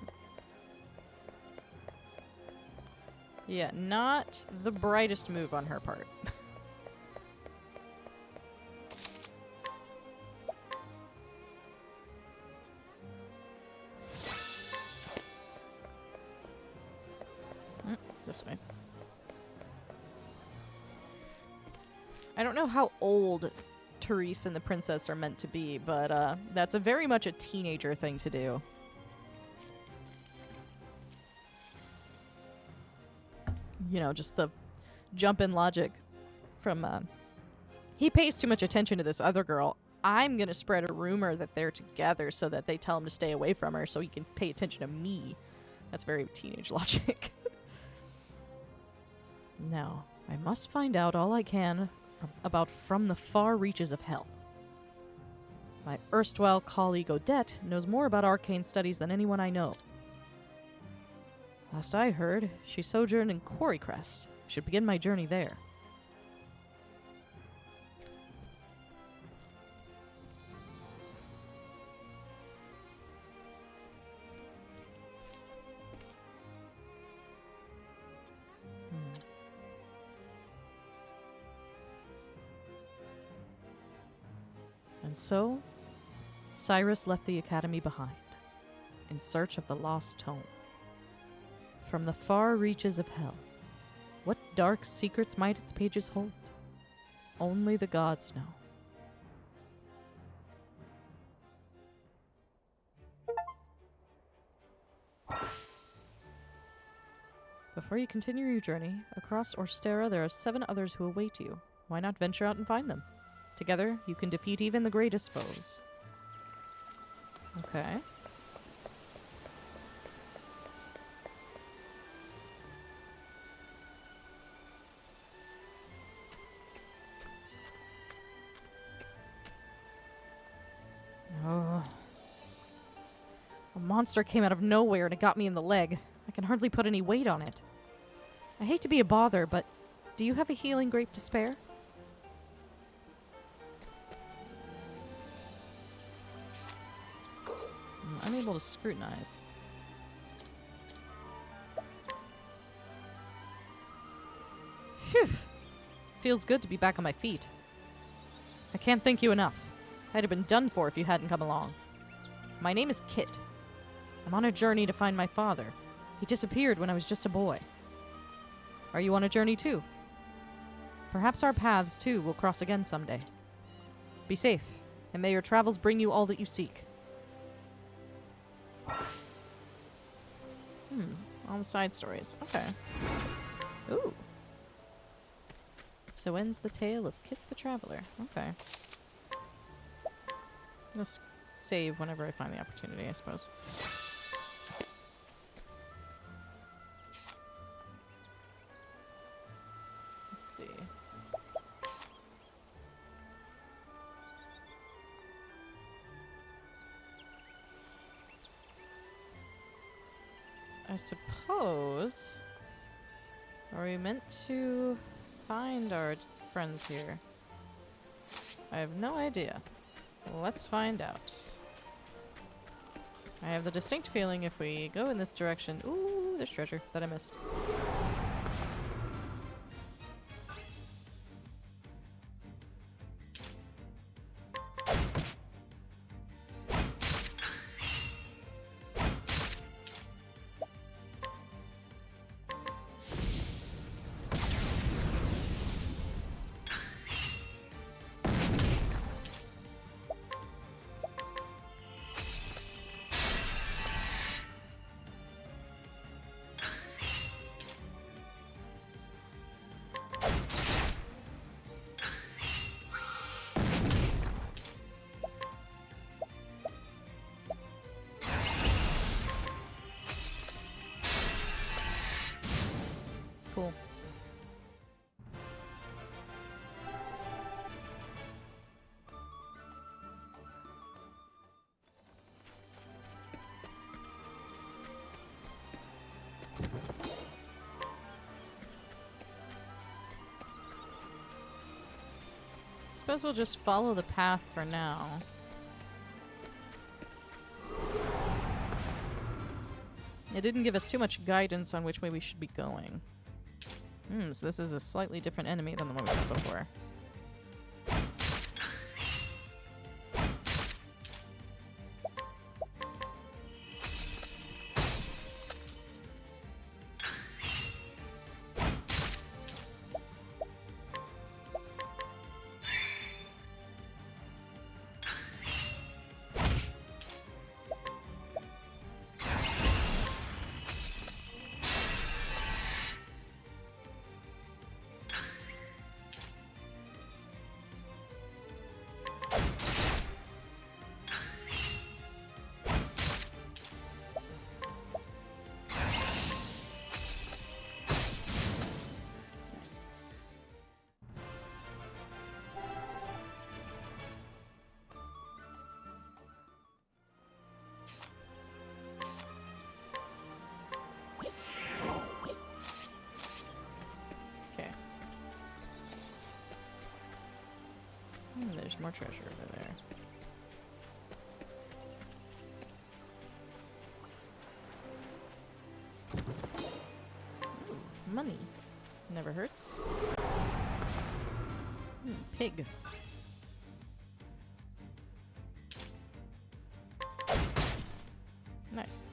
Yeah, not the brightest move on her part. This way. I don't know how old Therese and the princess are meant to be, but that's very much a teenager thing to do. You know, just the jump in logic from, he pays too much attention to this other girl. I'm gonna spread a rumor that they're together so that they tell him to stay away from her so he can pay attention to me. That's very teenage logic. Now, I must find out all I can about From the Far Reaches of Hell. My erstwhile colleague Odette knows more about arcane studies than anyone I know. Last I heard, she sojourned in Quarrycrest. I should begin my journey there. And so, Cyrus left the academy behind, in search of the lost tome. From the far reaches of hell, what dark secrets might its pages hold? Only the gods know. Before you continue your journey, across Orstera there are 7 others who await you. Why not venture out and find them? Together, you can defeat even the greatest foes. Okay. Oh. A monster came out of nowhere and it got me in the leg. I can hardly put any weight on it. I hate to be a bother, but do you have a healing grape to spare? I'm unable to scrutinize. Phew. Feels good to be back on my feet. I can't thank you enough. I'd have been done for if you hadn't come along. My name is Kit. I'm on a journey to find my father. He disappeared when I was just a boy. Are you on a journey too? Perhaps our paths, too, will cross again someday. Be safe, and may your travels bring you all that you seek. All the side stories. Okay. Ooh. So ends the tale of Kit the Traveler. Okay. Just save whenever I find the opportunity, I suppose. Let's see. I suppose... Are we meant to find our friends here? I have no idea. Let's find out. I have the distinct feeling if we go in this direction... Ooh, there's treasure that I missed. Cool. Suppose we'll just follow the path for now. It didn't give us too much guidance on which way we should be going. So this is a slightly different enemy than the one we saw before. There's more treasure over there. Ooh, money. Never hurts. Pig. Nice.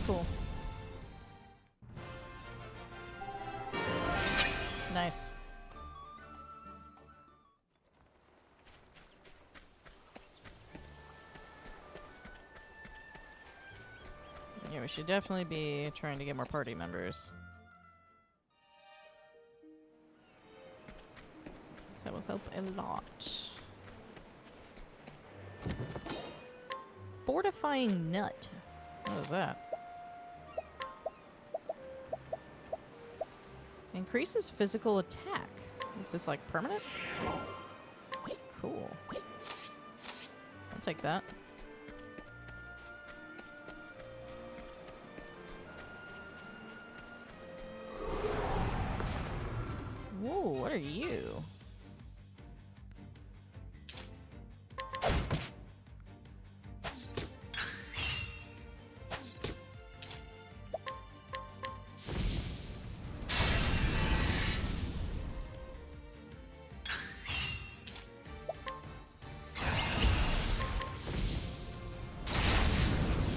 Cool. Nice. Yeah, we should definitely be trying to get more party members. That will help a lot. Fortifying nut. What is that? Increases physical attack. Is this like permanent? Cool. I'll take that. Whoa, what are you?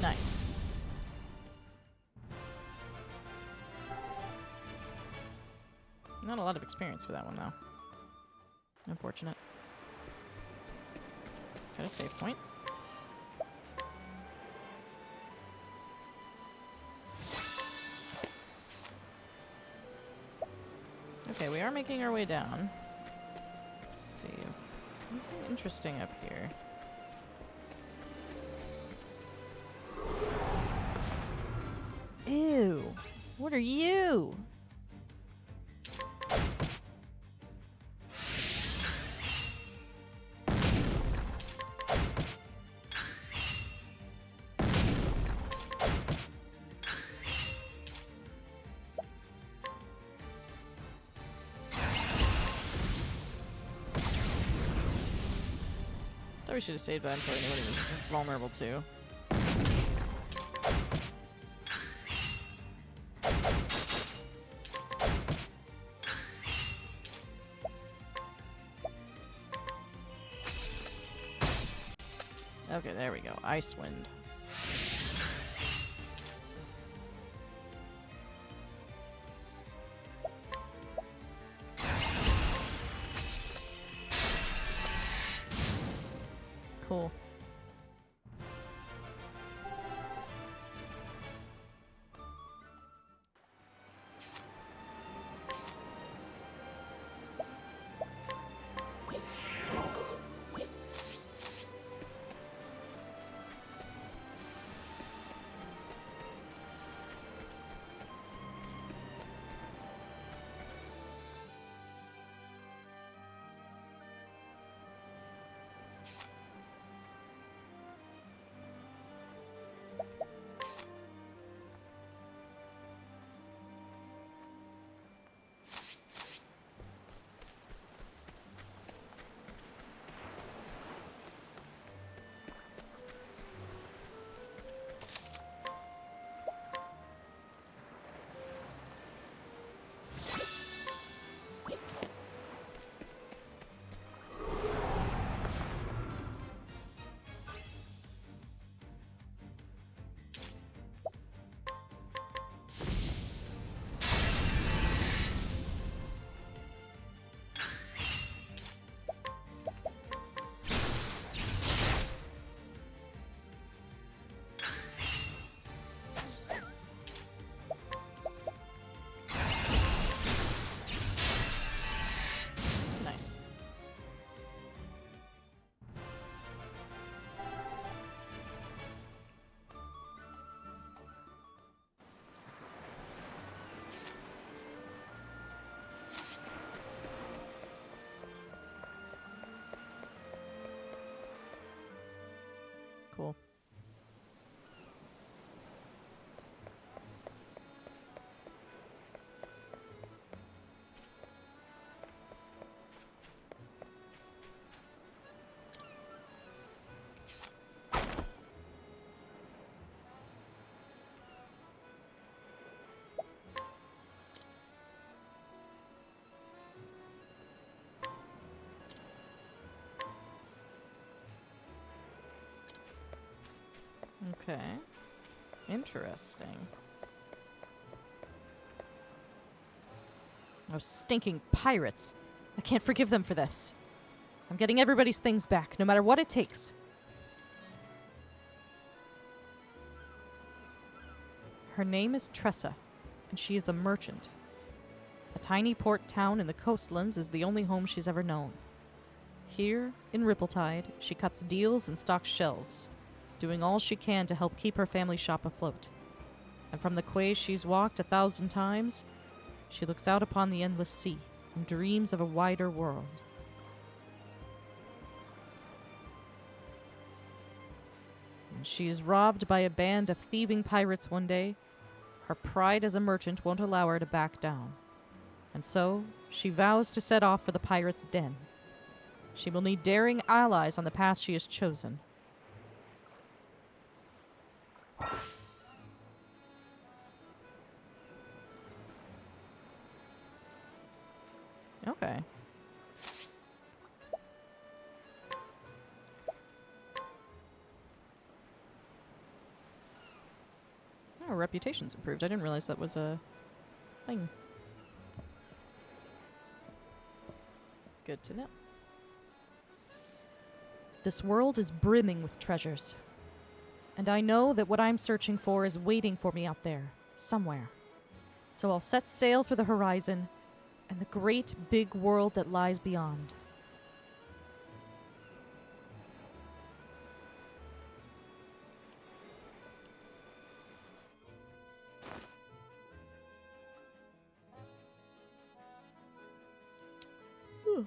Nice. Not a lot of experience for that one, though. Unfortunate. Got a save point. Okay, we are making our way down. Let's see. Anything interesting up here? Ew. What are you? Thought we should have saved that until I knew what he was vulnerable to. Okay, there we go. Ice Wind. Cool. Okay. Interesting. Those stinking pirates. I can't forgive them for this. I'm getting everybody's things back, no matter what it takes. Her name is Tressa, and she is a merchant. A tiny port town in the coastlands is the only home she's ever known. Here, in Rippletide, she cuts deals and stocks shelves, doing all she can to help keep her family shop afloat. And from the quays she's walked 1,000 times, she looks out upon the endless sea and dreams of a wider world. When she is robbed by a band of thieving pirates one day, her pride as a merchant won't allow her to back down. And so, she vows to set off for the pirates' den. She will need daring allies on the path she has chosen. Okay. Oh, reputation's improved. I didn't realize that was a thing. Good to know. This world is brimming with treasures. And I know that what I'm searching for is waiting for me out there, somewhere. So I'll set sail for the horizon and the great big world that lies beyond. Whew.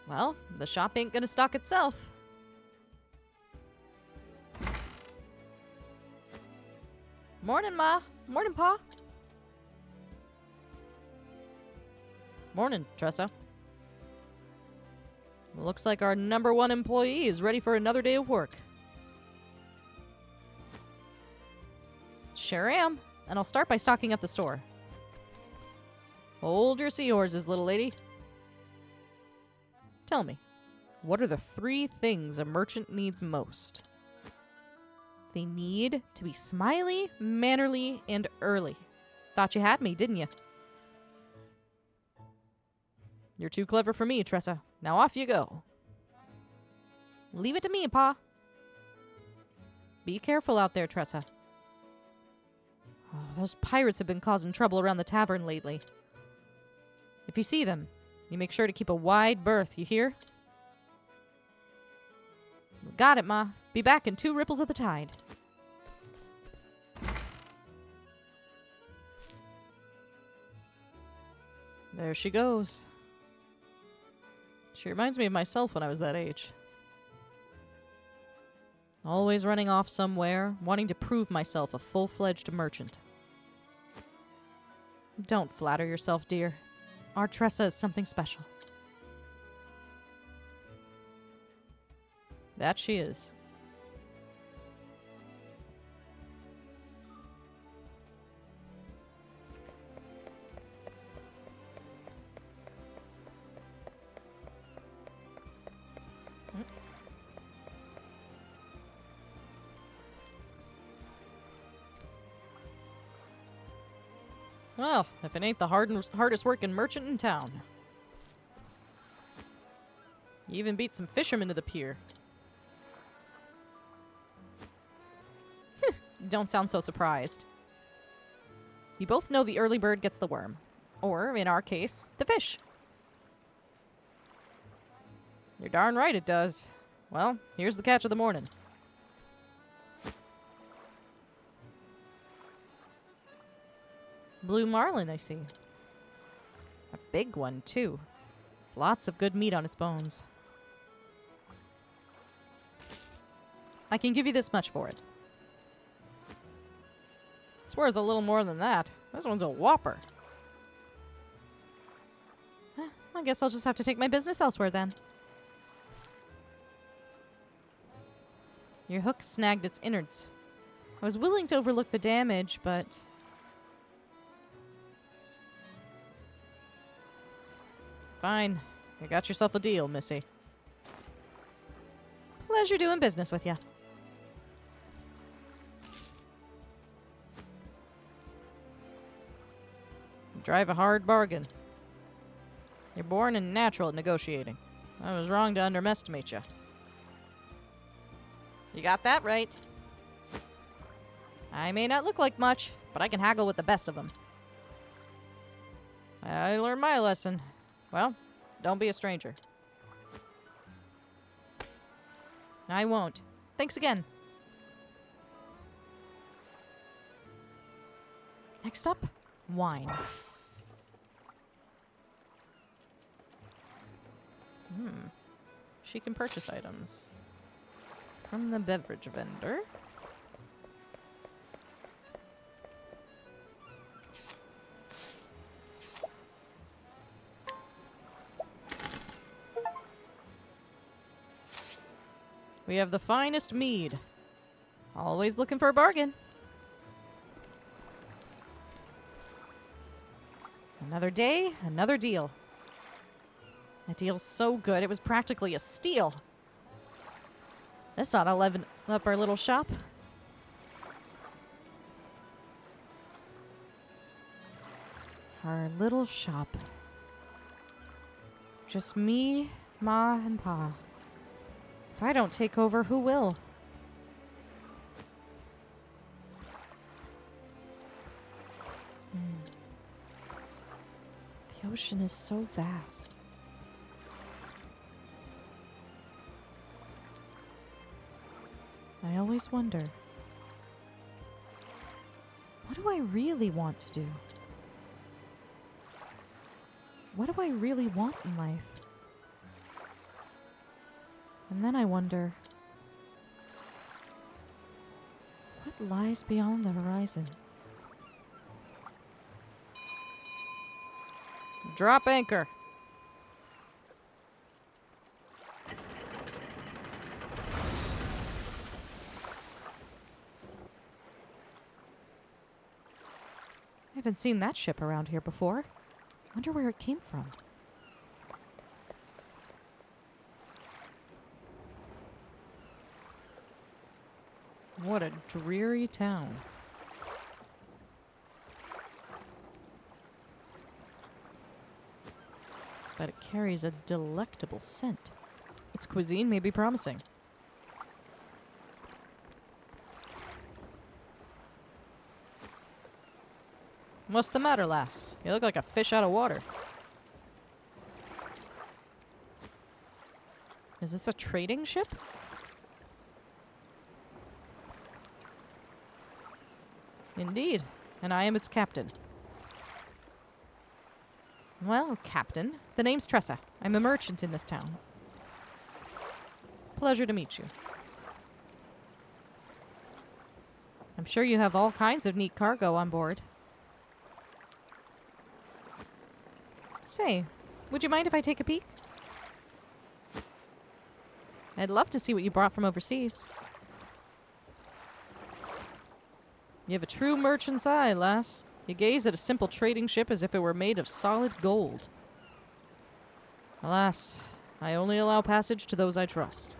Well, the shop ain't gonna stock itself. Morning, Ma. Morning, Pa. Morning, Tressa. Looks like our #1 employee is ready for another day of work. Sure am, and I'll start by stocking up the store. Hold your seahorses, little lady. Tell me, what are the 3 things a merchant needs most? They need to be smiley, mannerly, and early. Thought you had me, didn't you? You're too clever for me, Tressa. Now off you go. Leave it to me, Pa. Be careful out there, Tressa. Oh, those pirates have been causing trouble around the tavern lately. If you see them, you make sure to keep a wide berth, you hear? Got it, Ma. Be back in 2 ripples of the tide. There she goes. She reminds me of myself when I was that age. Always running off somewhere, wanting to prove myself a full-fledged merchant. Don't flatter yourself, dear. Our Tressa is something special. That she is. Well, if it ain't the hardest working merchant in town. You even beat some fishermen to the pier. Don't sound so surprised. You both know the early bird gets the worm. Or, in our case, the fish. You're darn right it does. Well, here's the catch of the morning. Blue marlin, I see. A big one, too. Lots of good meat on its bones. I can give you this much for it. It's worth a little more than that. This one's a whopper. I guess I'll just have to take my business elsewhere then. Your hook snagged its innards. I was willing to overlook the damage, but... Fine. You got yourself a deal, Missy. Pleasure doing business with you. Drive a hard bargain. You're born and natural at negotiating. I was wrong to underestimate you. You got that right. I may not look like much, but I can haggle with the best of them. I learned my lesson. Well, don't be a stranger. I won't. Thanks again. Next up, wine. She can purchase items from the beverage vendor. We have the finest mead. Always looking for a bargain. Another day, another deal. A deal so good, it was practically a steal. This ought to level up our little shop. Our little shop. Just me, Ma, and Pa. If I don't take over, who will? The ocean is so vast. I always wonder, what do I really want to do? What do I really want in life? And then I wonder, what lies beyond the horizon? Drop anchor. I haven't seen that ship around here before. Wonder where it came from. What a dreary town. But it carries a delectable scent. Its cuisine may be promising. What's the matter, lass? You look like a fish out of water. Is this a trading ship? Indeed, and I am its captain. Well, Captain, the name's Tressa. I'm a merchant in this town. Pleasure to meet you. I'm sure you have all kinds of neat cargo on board. Say, would you mind if I take a peek? I'd love to see what you brought from overseas. You have a true merchant's eye, lass. You gaze at a simple trading ship as if it were made of solid gold. Alas, I only allow passage to those I trust.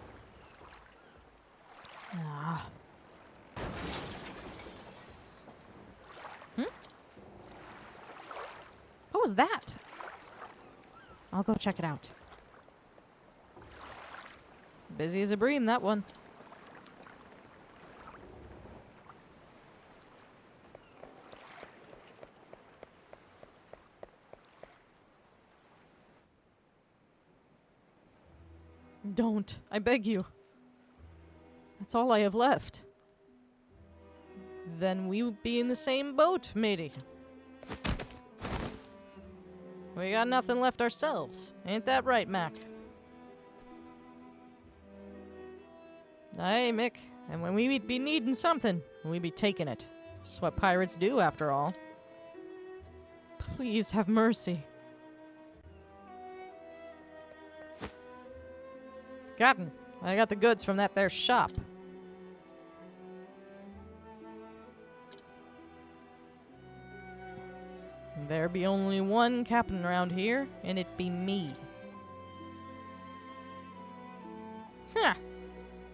Ah. What was that? I'll go check it out. Busy as a bream, that one. Don't. I beg you. That's all I have left. Then we will be in the same boat, matey. We got nothing left ourselves. Ain't that right, Mac? Aye, Mick. And when we be needing something, we be taking it. It's what pirates do, after all. Please have mercy. Captain, I got the goods from that there shop. There be only one captain around here, and it be me.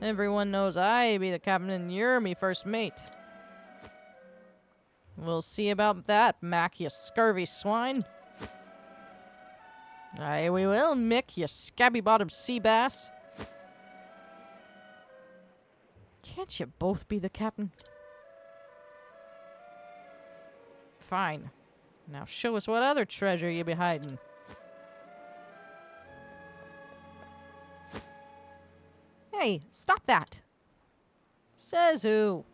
Everyone knows I be the captain and you're me first mate. We'll see about that, Mac, you scurvy swine. Aye, we will, Mick, you scabby-bottomed sea bass. Can't you both be the captain? Fine. Now show us what other treasure you be hiding. Hey, stop that. Says who?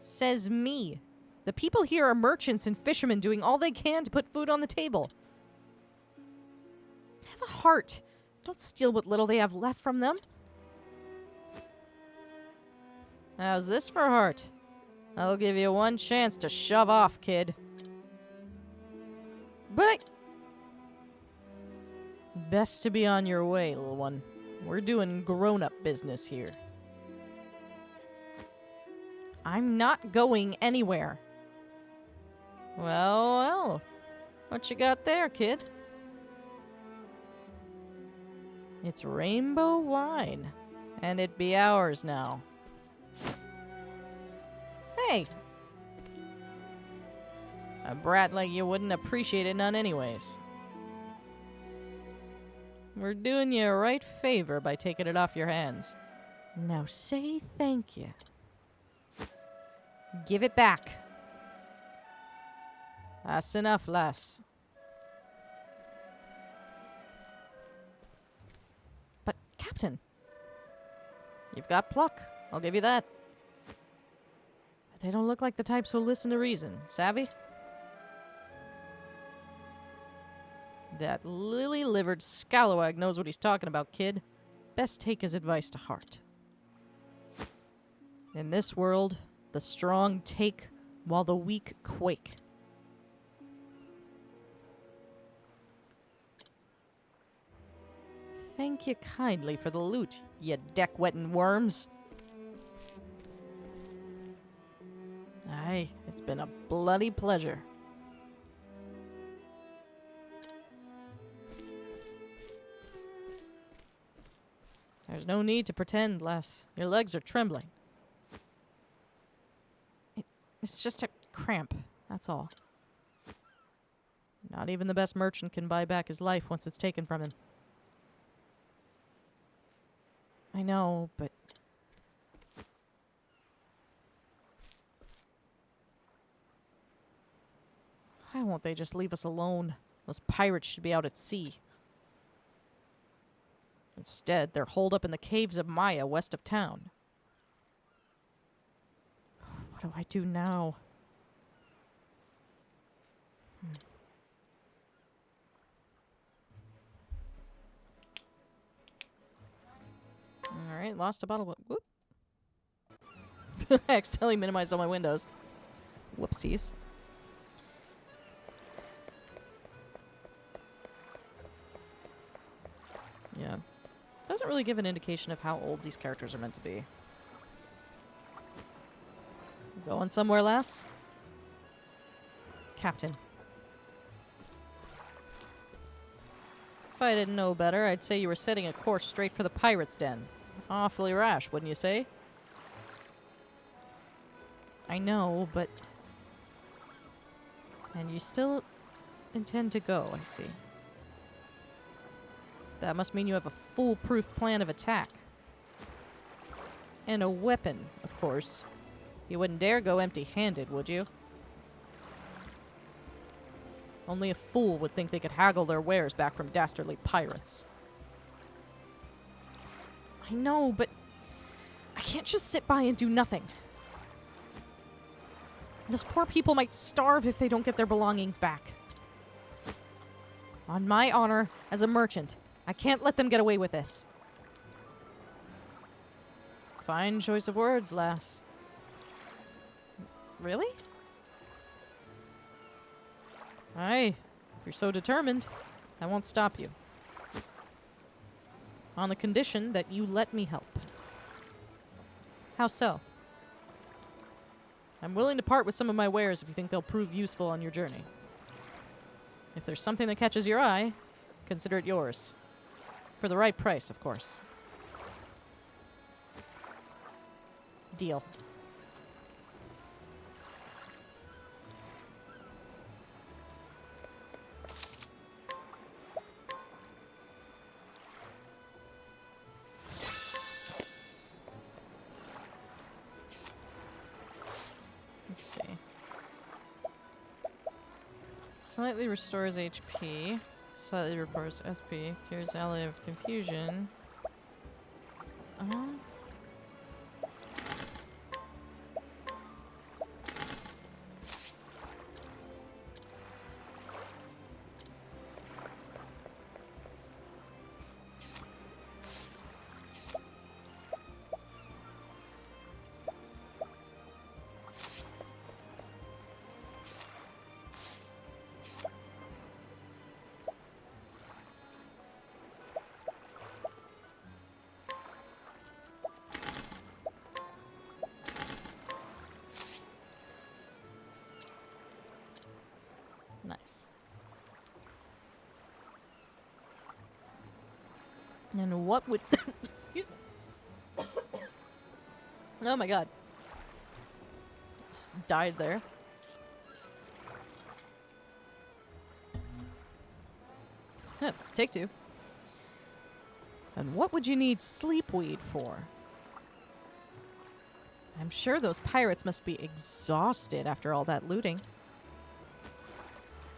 Says me. The people here are merchants and fishermen doing all they can to put food on the table. Have a heart. Don't steal what little they have left from them. How's this for heart? I'll give you one chance to shove off, kid. But best to be on your way, little one. We're doing grown-up business here. I'm not going anywhere. Well. What you got there, kid? It's rainbow wine. And it be ours now. Hey! A brat like you wouldn't appreciate it none anyways. We're doing you a right favor by taking it off your hands. Now say thank you. Give it back. That's enough, lass. But, Captain, you've got pluck. I'll give you that. But they don't look like the types who'll listen to reason. Savvy? That lily-livered scalawag knows what he's talking about, kid. Best take his advice to heart. In this world, the strong take while the weak quake. Thank you kindly for the loot, you deck-wetting worms. Aye, it's been a bloody pleasure. There's no need to pretend, lass. Your legs are trembling. It's just a cramp, that's all. Not even the best merchant can buy back his life once it's taken from him. I know, but... why won't they just leave us alone? Those pirates should be out at sea. Instead, they're holed up in the caves of Maya west of town. What do I do now? Alright, lost a bottle. Whoop. I accidentally minimized all my windows. Whoopsies. Yeah. Doesn't really give an indication of how old these characters are meant to be. Going somewhere, lass? Captain. If I didn't know better, I'd say you were setting a course straight for the pirates' den. Awfully rash, wouldn't you say? I know, but... and you still intend to go, I see. That must mean you have a foolproof plan of attack. And a weapon, of course. You wouldn't dare go empty-handed, would you? Only a fool would think they could haggle their wares back from dastardly pirates. I know, but I can't just sit by and do nothing. Those poor people might starve if they don't get their belongings back. On my honor as a merchant, I can't let them get away with this. Fine choice of words, lass. Really? Aye, if you're so determined, I won't stop you. On the condition that you let me help. How so? I'm willing to part with some of my wares if you think they'll prove useful on your journey. If there's something that catches your eye, consider it yours. For the right price, of course. Deal. Let's see. Slightly restores HP. Slightly reports SP. Cures ally of confusion. Nice. And what would... Excuse me. Oh my god. Just died there. Huh, take two. And what would you need sleepweed for? I'm sure those pirates must be exhausted after all that looting.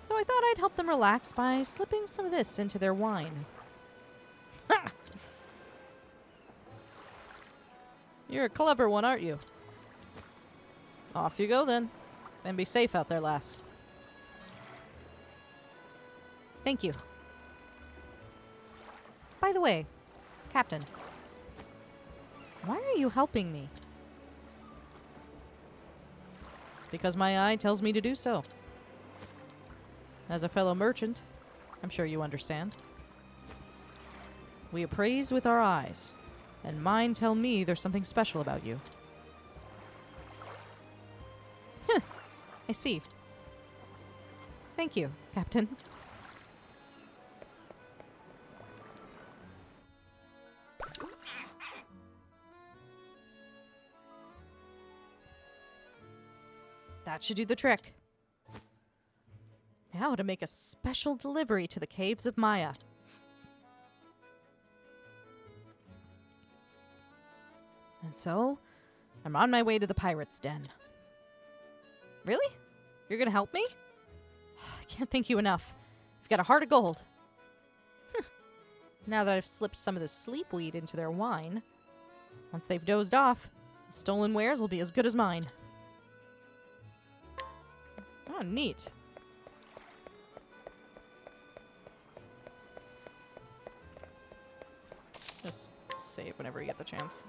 So I thought I'd help them relax by slipping some of this into their wine. Ha! You're a clever one, aren't you? Off you go then. And be safe out there, lass. Thank you. By the way, Captain, why are you helping me? Because my eye tells me to do so. As a fellow merchant, I'm sure you understand. We appraise with our eyes, and mine tell me there's something special about you. I see. Thank you, Captain. That should do the trick. Now to make a special delivery to the caves of Maya. And so, I'm on my way to the pirate's den. Really? You're gonna help me? I can't thank you enough. You've got a heart of gold. Now that I've slipped some of the sleepweed into their wine, once they've dozed off, the stolen wares will be as good as mine. Oh, neat. Just save whenever you get the chance.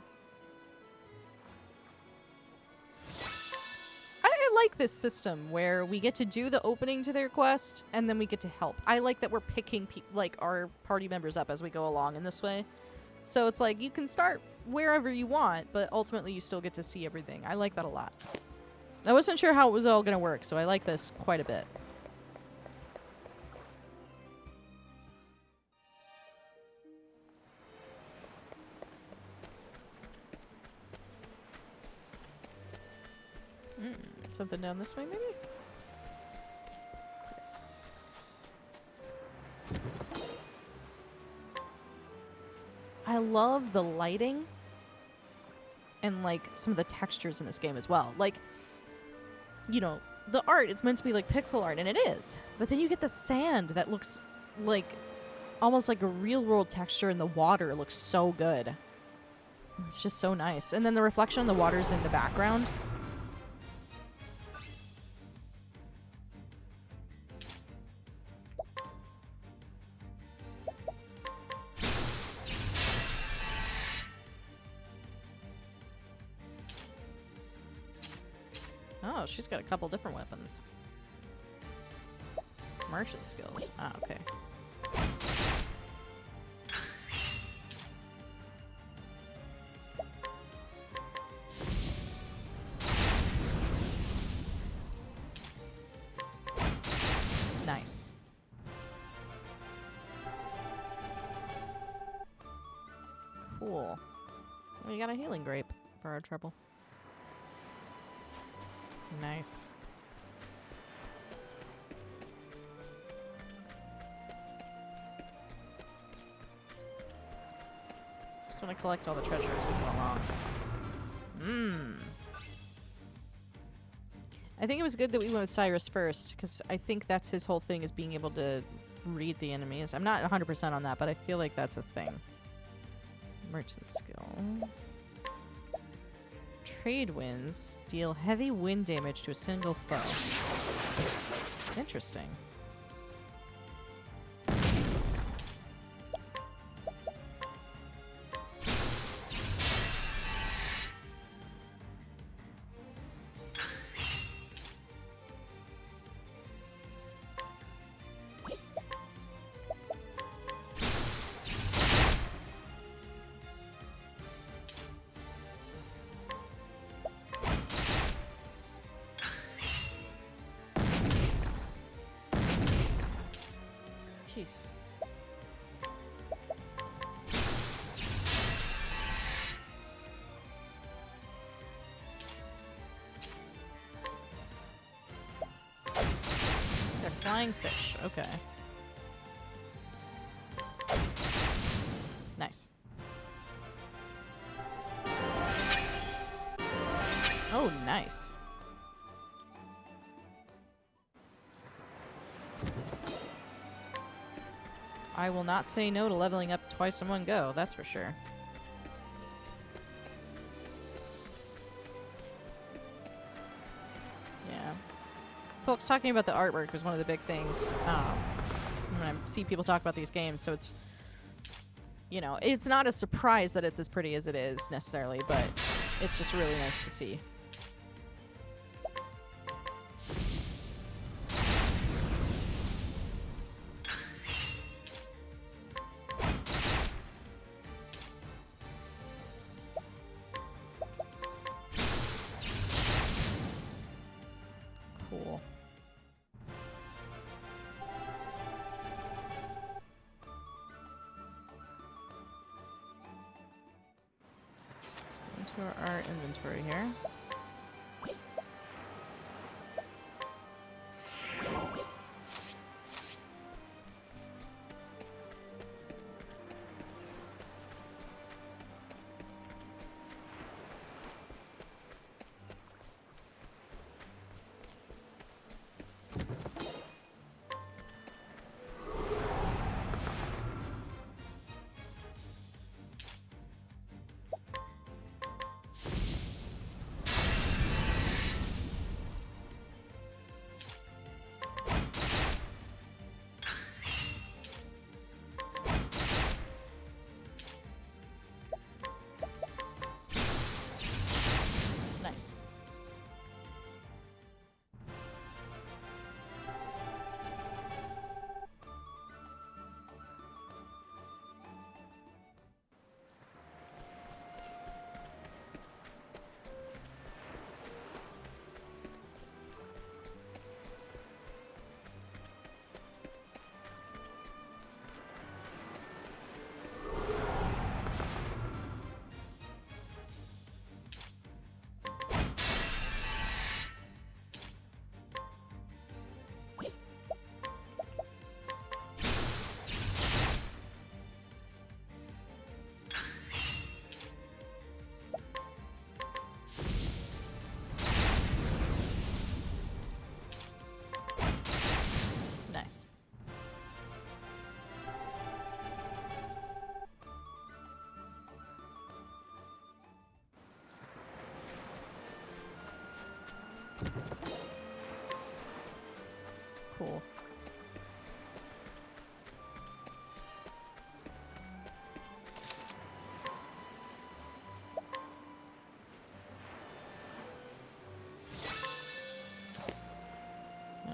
I like this system where we get to do the opening to their quest and then we get to help. I like that we're picking like our party members up as we go along in this way. So it's like you can start wherever you want, but ultimately you still get to see everything. I like that a lot. I wasn't sure how it was all going to work, so I like this quite a bit. Something down this way, maybe? Yes. I love the lighting and, like, some of the textures in this game as well. Like, you know, the art, it's meant to be like pixel art, and it is. But then you get the sand that looks like almost like a real-world texture, and the water looks so good. It's just so nice. And then the reflection on the water's in the background. Oh, she's got a couple different weapons. Merchant skills. Ah, okay. Nice. Cool. We got a healing grape for our trouble. Nice. Just want to collect all the treasures as we go along. Mmm. I think it was good that we went with Cyrus first, because I think that's his whole thing, is being able to read the enemies. I'm not 100% on that, but I feel like that's a thing. Merchant skills. Trade winds deal heavy wind damage to a single foe. Interesting. Jeez. They're flying fish. Okay. Nice. Oh, nice. I will not say no to leveling up twice in one go, that's for sure. Yeah. Folks, talking about the artwork was one of the big things when I see people talk about these games, so it's, you know, it's not a surprise that it's as pretty as it is, necessarily, but it's just really nice to see. Cool. Let's go into our inventory here. Nice. Nice. Cool.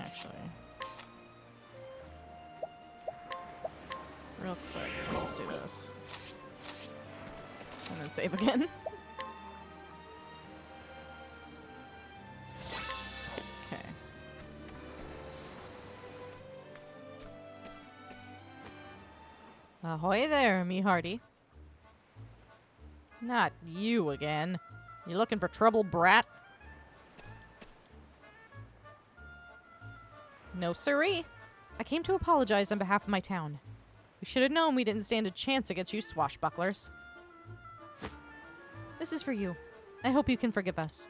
Actually, real quick, let's do this. And then save again. Okay. Ahoy there, me hearty. Not you again. You looking for trouble, brat? No siree. I came to apologize on behalf of my town. We should have known we didn't stand a chance against you swashbucklers. This is for you. I hope you can forgive us.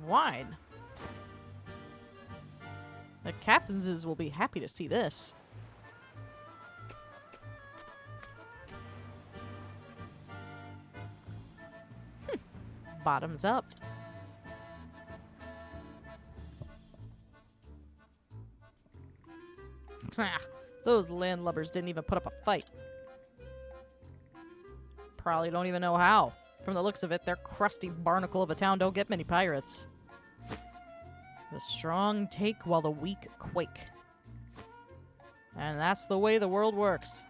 Wine. The captains will be happy to see this. Bottoms up. Those landlubbers didn't even put up a fight. Probably don't even know how. From the looks of it, their crusty barnacle of a town don't get many pirates. The strong take while the weak quake. And that's the way the world works.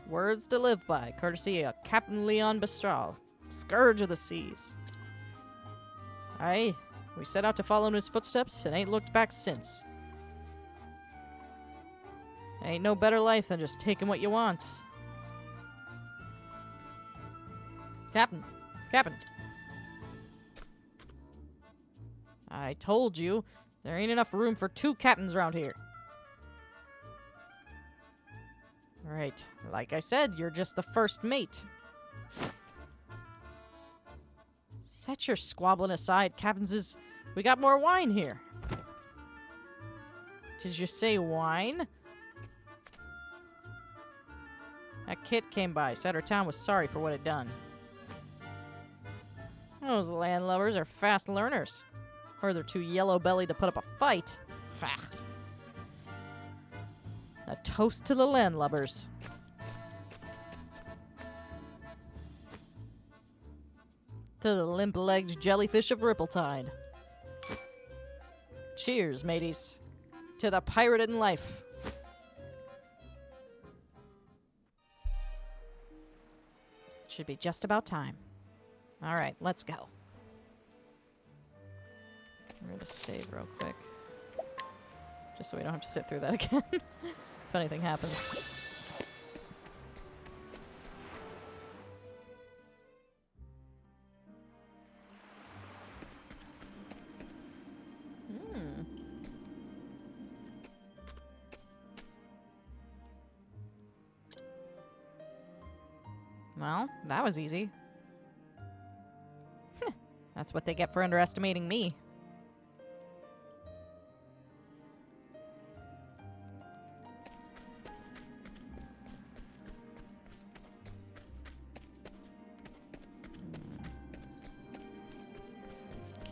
Words to live by, courtesy of Captain Leon Bestral, Scourge of the Seas. Aye, we set out to follow in his footsteps and ain't looked back since. Ain't no better life than just taking what you want. Captain! Captain! I told you, there ain't enough room for 2 captains around here. Right, like I said, you're just the first mate. Set your squabbling aside, captains. We got more wine here. Did you say wine? That kid came by, said her town was sorry for what it done. Those landlubbers are fast learners. Or they're too yellow-bellied to put up a fight. Ha! A toast to the landlubbers. To the limp-legged jellyfish of Rippletide. Cheers, mateys. To the pirate in life. Should be just about time. Alright, let's go. I'm gonna save real quick. Just so we don't have to sit through that again. If anything happens. Well, that was easy. That's what they get for underestimating me.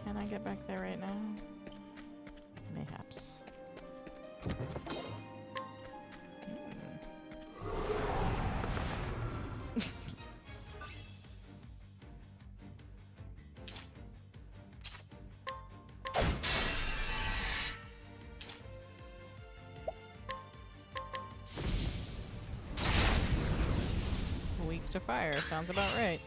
Can I get back there right now? Mayhaps. Weak to fire, sounds about right.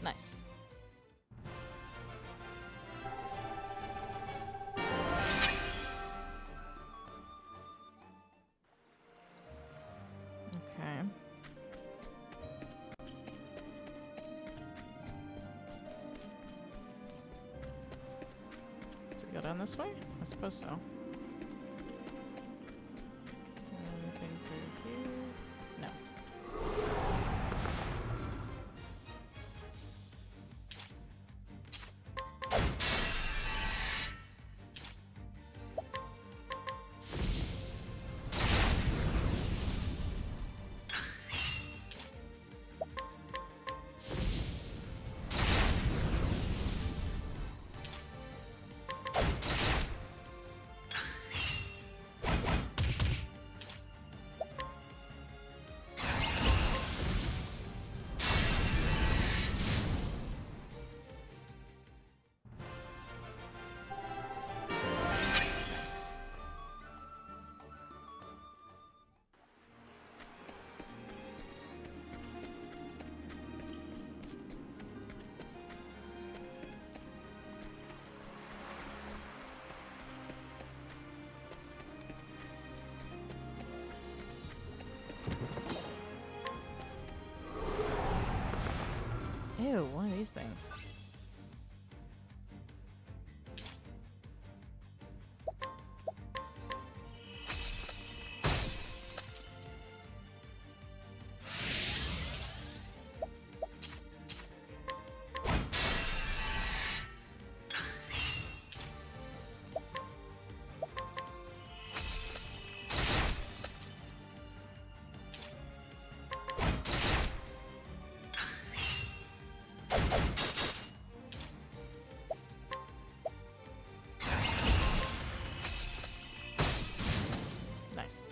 Nice. Okay. Do we go down this way? I suppose so. Anything through here? No. Ew, one of these things. Nice.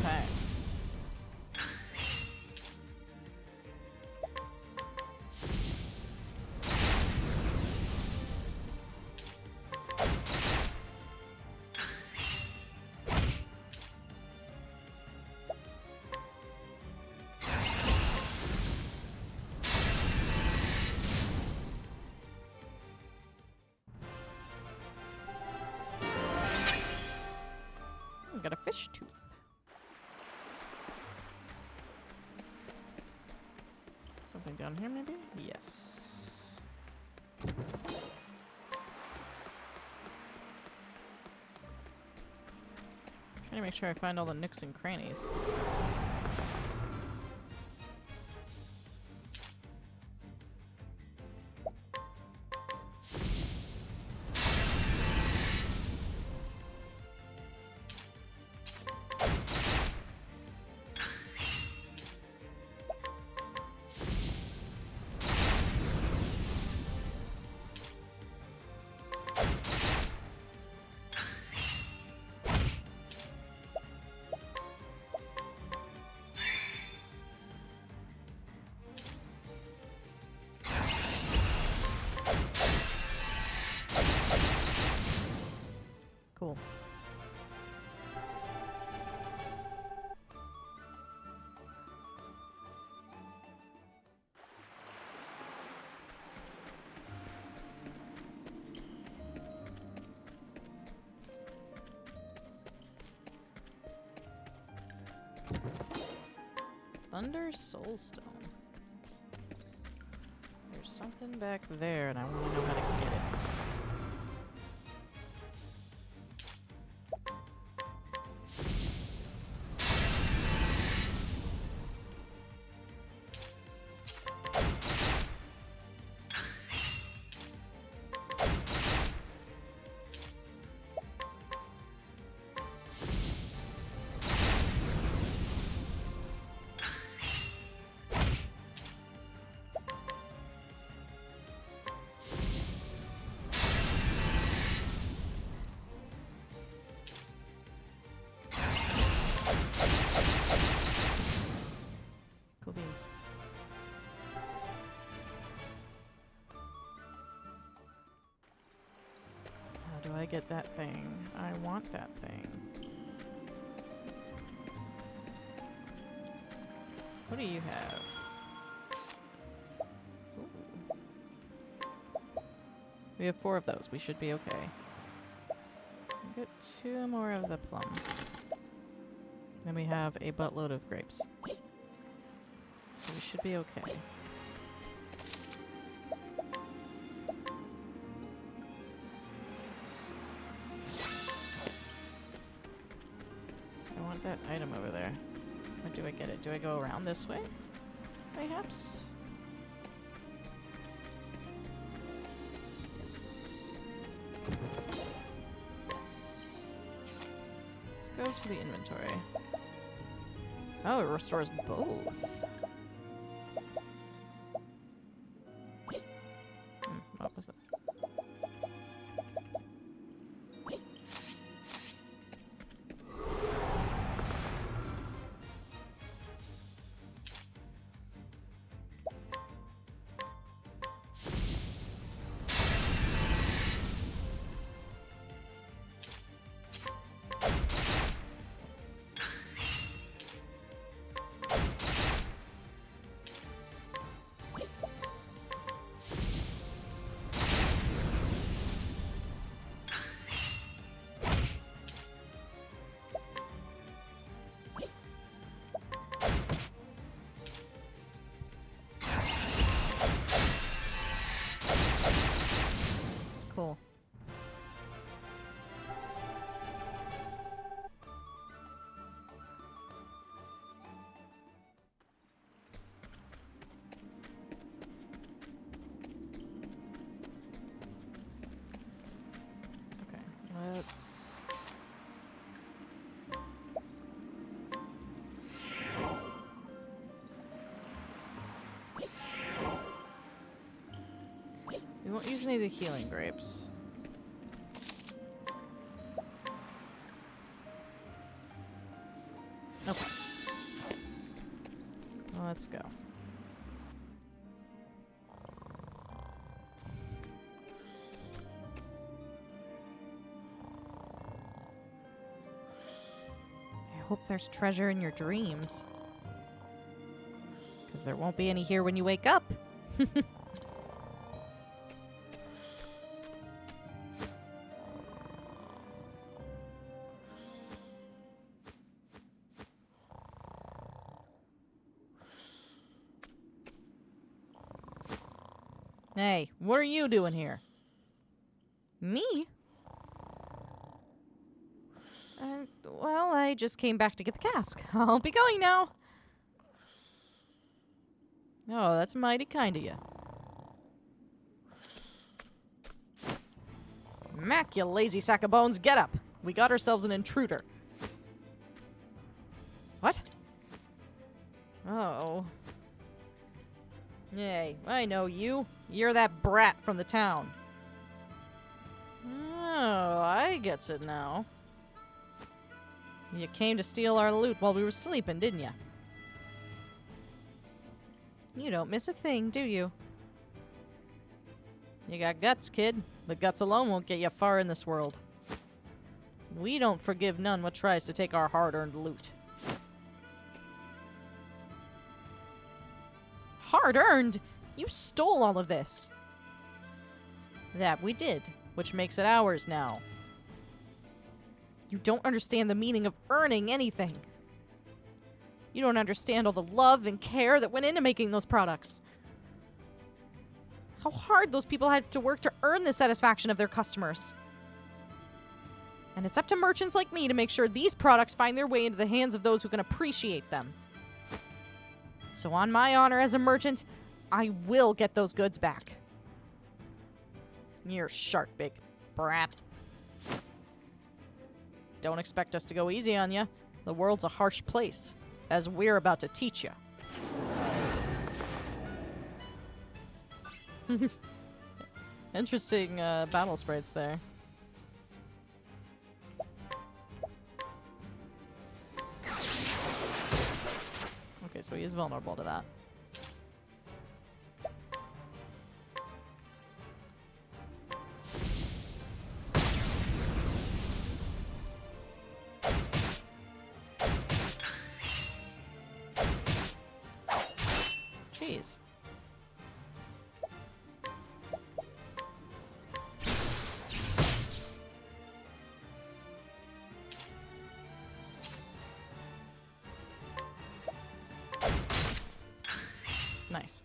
Okay. Got a fish tooth. Something down here, maybe? Yes. Trying to make sure I find all the nooks and crannies. Cool. Thunder Soulstone. There's something back there, and I want to know how to get it. Cool beans. How do I get that thing? I want that thing. What do you have? Ooh. We have 4 of those. We should be okay. Get 2 more of the plums. Then we have a buttload of grapes. So we should be okay. I want that item over there. Where do I get it? Do I go around this way? Perhaps? Yes. Yes. Let's go to the inventory. Oh, it restores both. What was this? let's... We won't use any of the healing grapes. Okay. Well, let's go. I hope there's treasure in your dreams. Because there won't be any here when you wake up. Hey, what are you doing here? Me? Well, I just came back to get the cask. I'll be going now. Oh, that's mighty kind of you. Mac, you lazy sack of bones, get up. We got ourselves an intruder. What? Oh. Yay, I know you. You're that brat from the town. Oh, I gets it now. You came to steal our loot while we were sleeping, didn't ya? You don't miss a thing, do you? You got guts, kid. The guts alone won't get you far in this world. We don't forgive none what tries to take our hard-earned loot. Hard-earned? You stole all of this. That we did, which makes it ours now. You don't understand the meaning of earning anything. You don't understand all the love and care that went into making those products. How hard those people had to work to earn the satisfaction of their customers. And it's up to merchants like me to make sure these products find their way into the hands of those who can appreciate them. So on my honor as a merchant, I will get those goods back. You're sharp, big brat. Don't expect us to go easy on you. The world's a harsh place, as we're about to teach you. Interesting battle sprites there. Okay, so he is vulnerable to that. Jeez. Nice.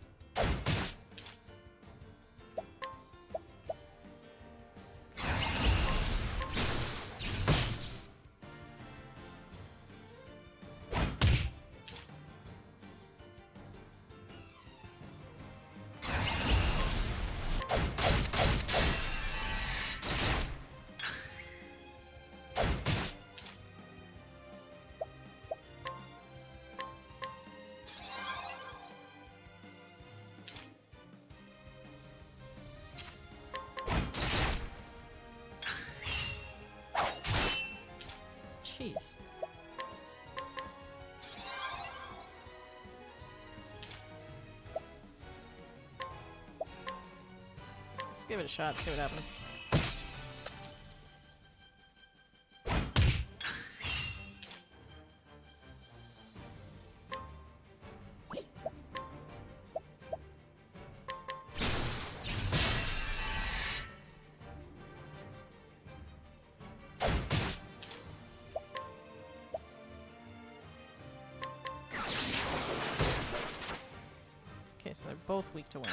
Jeez. Let's give it a shot, see what happens. Okay, so they're both weak to wind.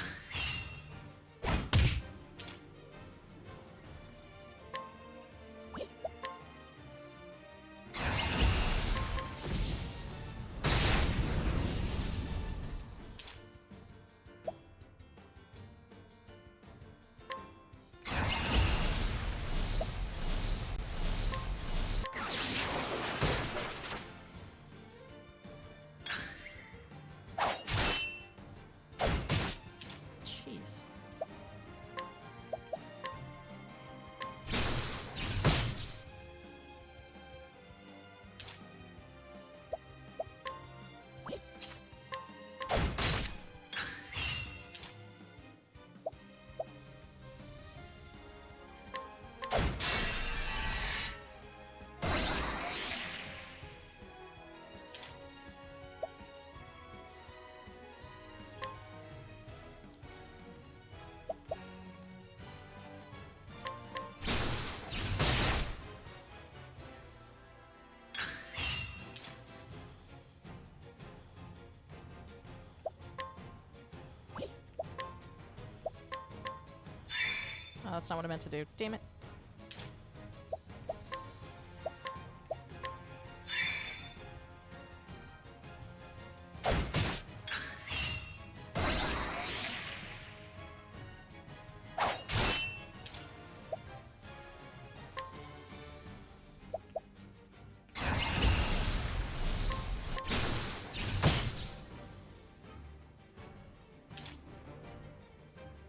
that's not what I meant to do. Damn it.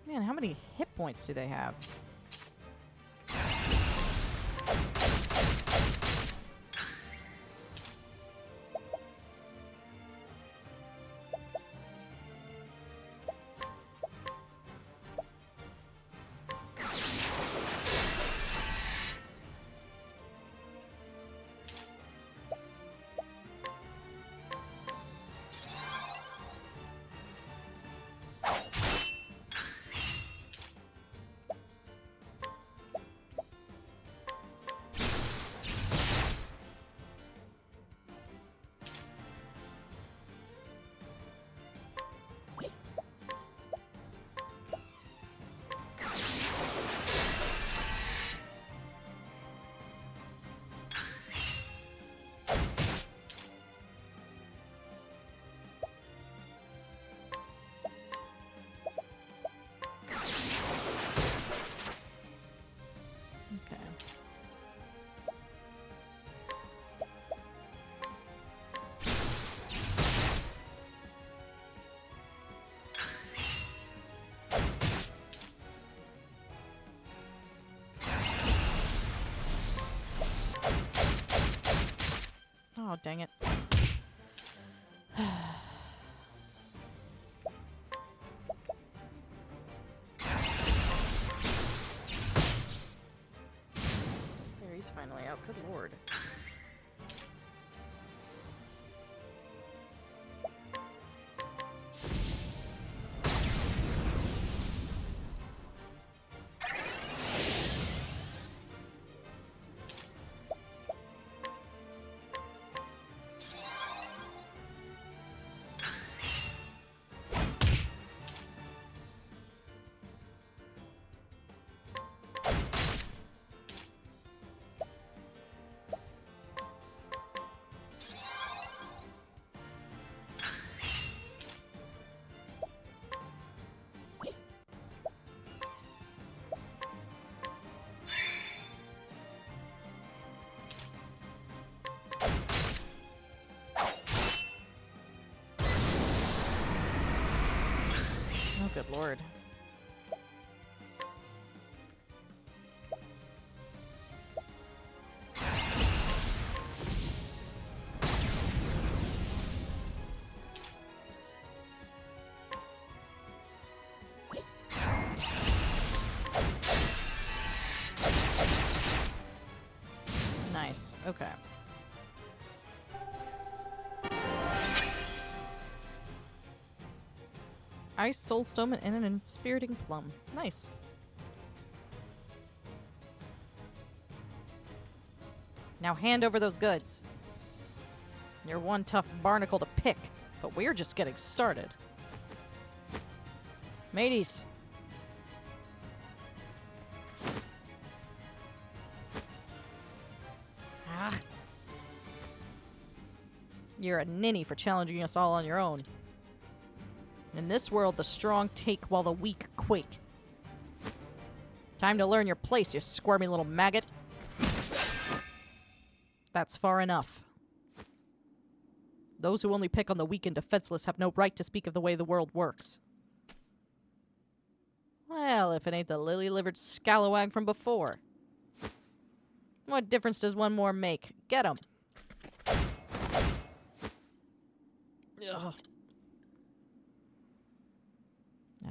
Man, how many hit points do they have? Oh, dang it. There, he's finally out. Good lord. Oh, good lord. Nice. Okay. Ice Soulstone and an Inspiriting Plum. Nice. Now hand over those goods. You're one tough barnacle to pick, but we're just getting started. Mateys. Ah. You're a ninny for challenging us all on your own. In this world, the strong take while the weak quake. Time to learn your place, you squirmy little maggot. That's far enough. Those who only pick on the weak and defenseless have no right to speak of the way the world works. Well, if it ain't the lily-livered scalawag from before. What difference does one more make? Get 'em. Ugh.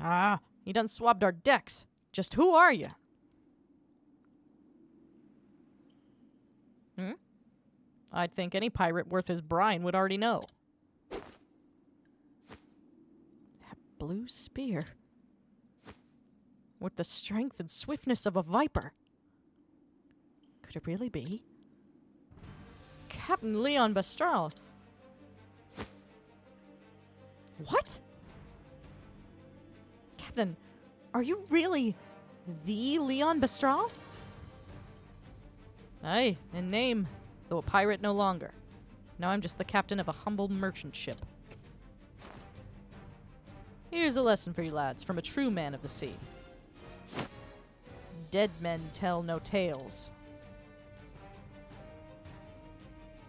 Ah, you done swabbed our decks. Just who are you? Hmm? I'd think any pirate worth his brine would already know. That blue spear. With the strength and swiftness of a viper. Could it really be? Captain Leon Bastral. What? Captain, are you really... The Leon Bestral? Aye, in name, though a pirate no longer. Now I'm just the captain of a humble merchant ship. Here's a lesson for you lads from a true man of the sea. Dead men tell no tales.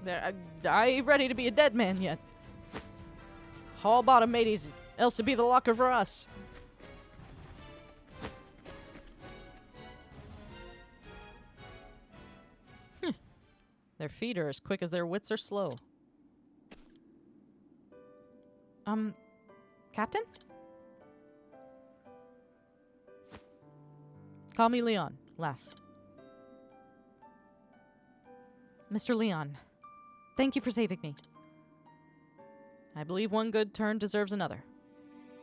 I ain't ready to be a dead man yet. Haul bottom, mateys, else it be the locker for us. Their feet are as quick as their wits are slow. Captain? Call me Leon, lass. Mr. Leon, thank you for saving me. I believe one good turn deserves another.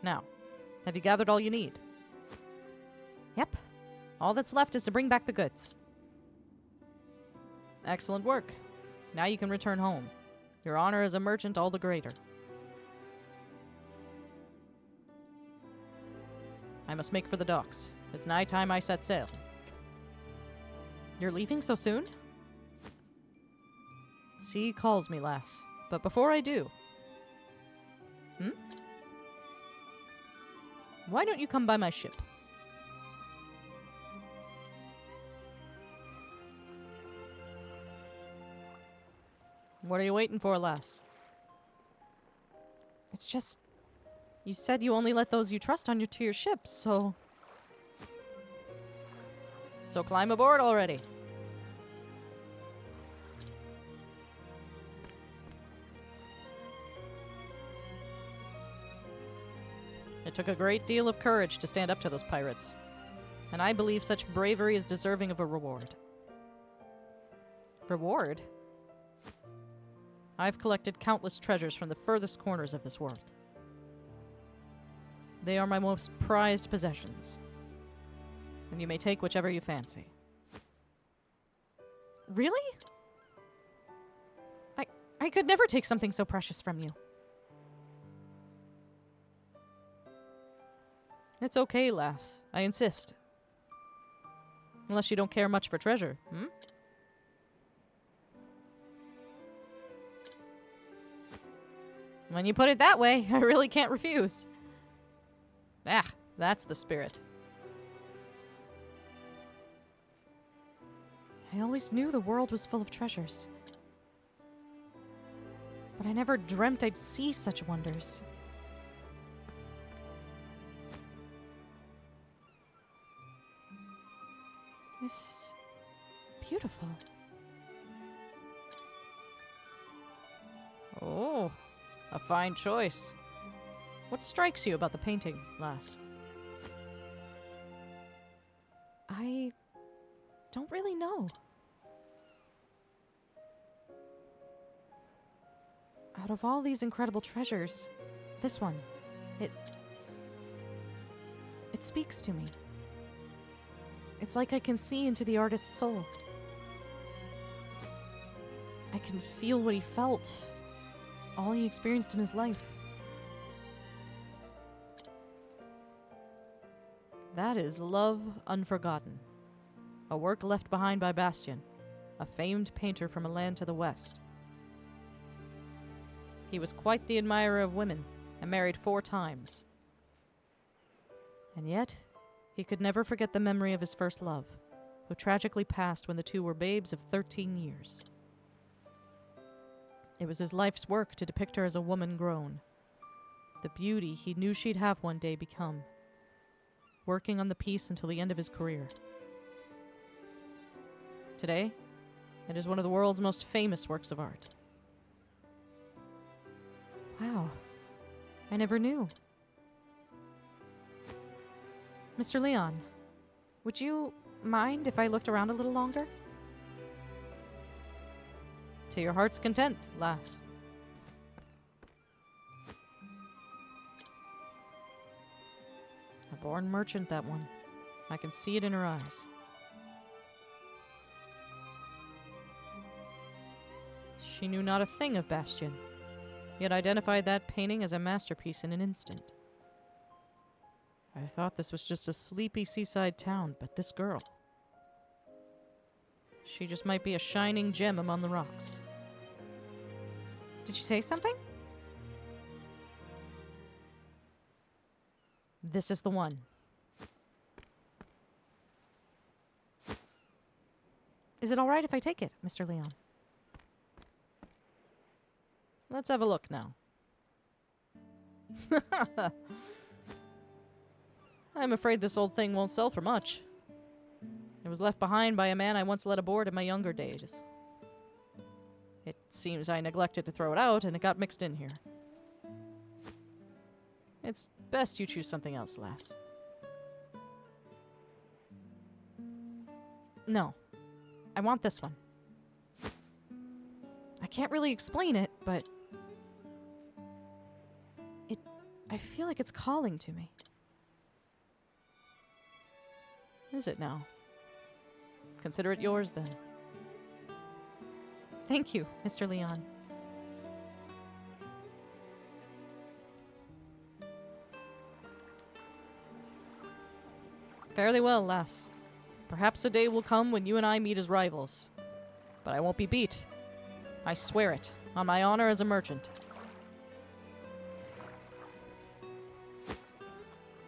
Now, have you gathered all you need? Yep. All that's left is to bring back the goods. Excellent work. Now you can return home. Your honor as a merchant all the greater. I must make for the docks. It's nigh time I set sail. You're leaving so soon? Sea calls me, lass. But before I do... Why don't you come by my ship? What are you waiting for, lass? It's just... You said you only let those you trust on to your ship, so... So climb aboard already. It took a great deal of courage to stand up to those pirates, and I believe such bravery is deserving of a reward. Reward? I've collected countless treasures from the furthest corners of this world. They are my most prized possessions, and you may take whichever you fancy. Really? I could never take something so precious from you. It's okay, lass. I insist. Unless you don't care much for treasure, When you put it that way, I really can't refuse. Ah, that's the spirit. I always knew the world was full of treasures. But I never dreamt I'd see such wonders. This is beautiful. Oh, a fine choice. What strikes you about the painting, lass? I don't really know. Out of all these incredible treasures, this one, it speaks to me. It's like I can see into the artist's soul. I can feel what he felt, all he experienced in his life. That is Love Unforgotten, a work left behind by Bastian, a famed painter from a land to the west. He was quite the admirer of women and married 4 times. And yet, he could never forget the memory of his first love, who tragically passed when the two were babes of 13 years. It was his life's work to depict her as a woman grown, the beauty he knew she'd have one day become, working on the piece until the end of his career. Today, it is one of the world's most famous works of art. Wow, I never knew. Mr. Leon, would you mind if I looked around a little longer? To your heart's content, lass. A born merchant, that one. I can see it in her eyes. She knew not a thing of Bastian, yet identified that painting as a masterpiece in an instant. I I thought this was just a sleepy seaside town, but this girl... She just might be a shining gem among the rocks. Did you say something? This is the one. Is it all right if I take it, Mr. Leon? Let's have a look now. I'm afraid this old thing won't sell for much. It was left behind by a man I once led aboard in my younger days. It seems I neglected to throw it out, and it got mixed in here. It's best you choose something else, lass. No. I want this one. I can't really explain it, but... I feel like it's calling to me. Is it now? Consider it yours, then. Thank you, Mr. Leon. Fairly well, lass. Perhaps a day will come when you and I meet as rivals. But I won't be beat. I swear it, on my honor as a merchant.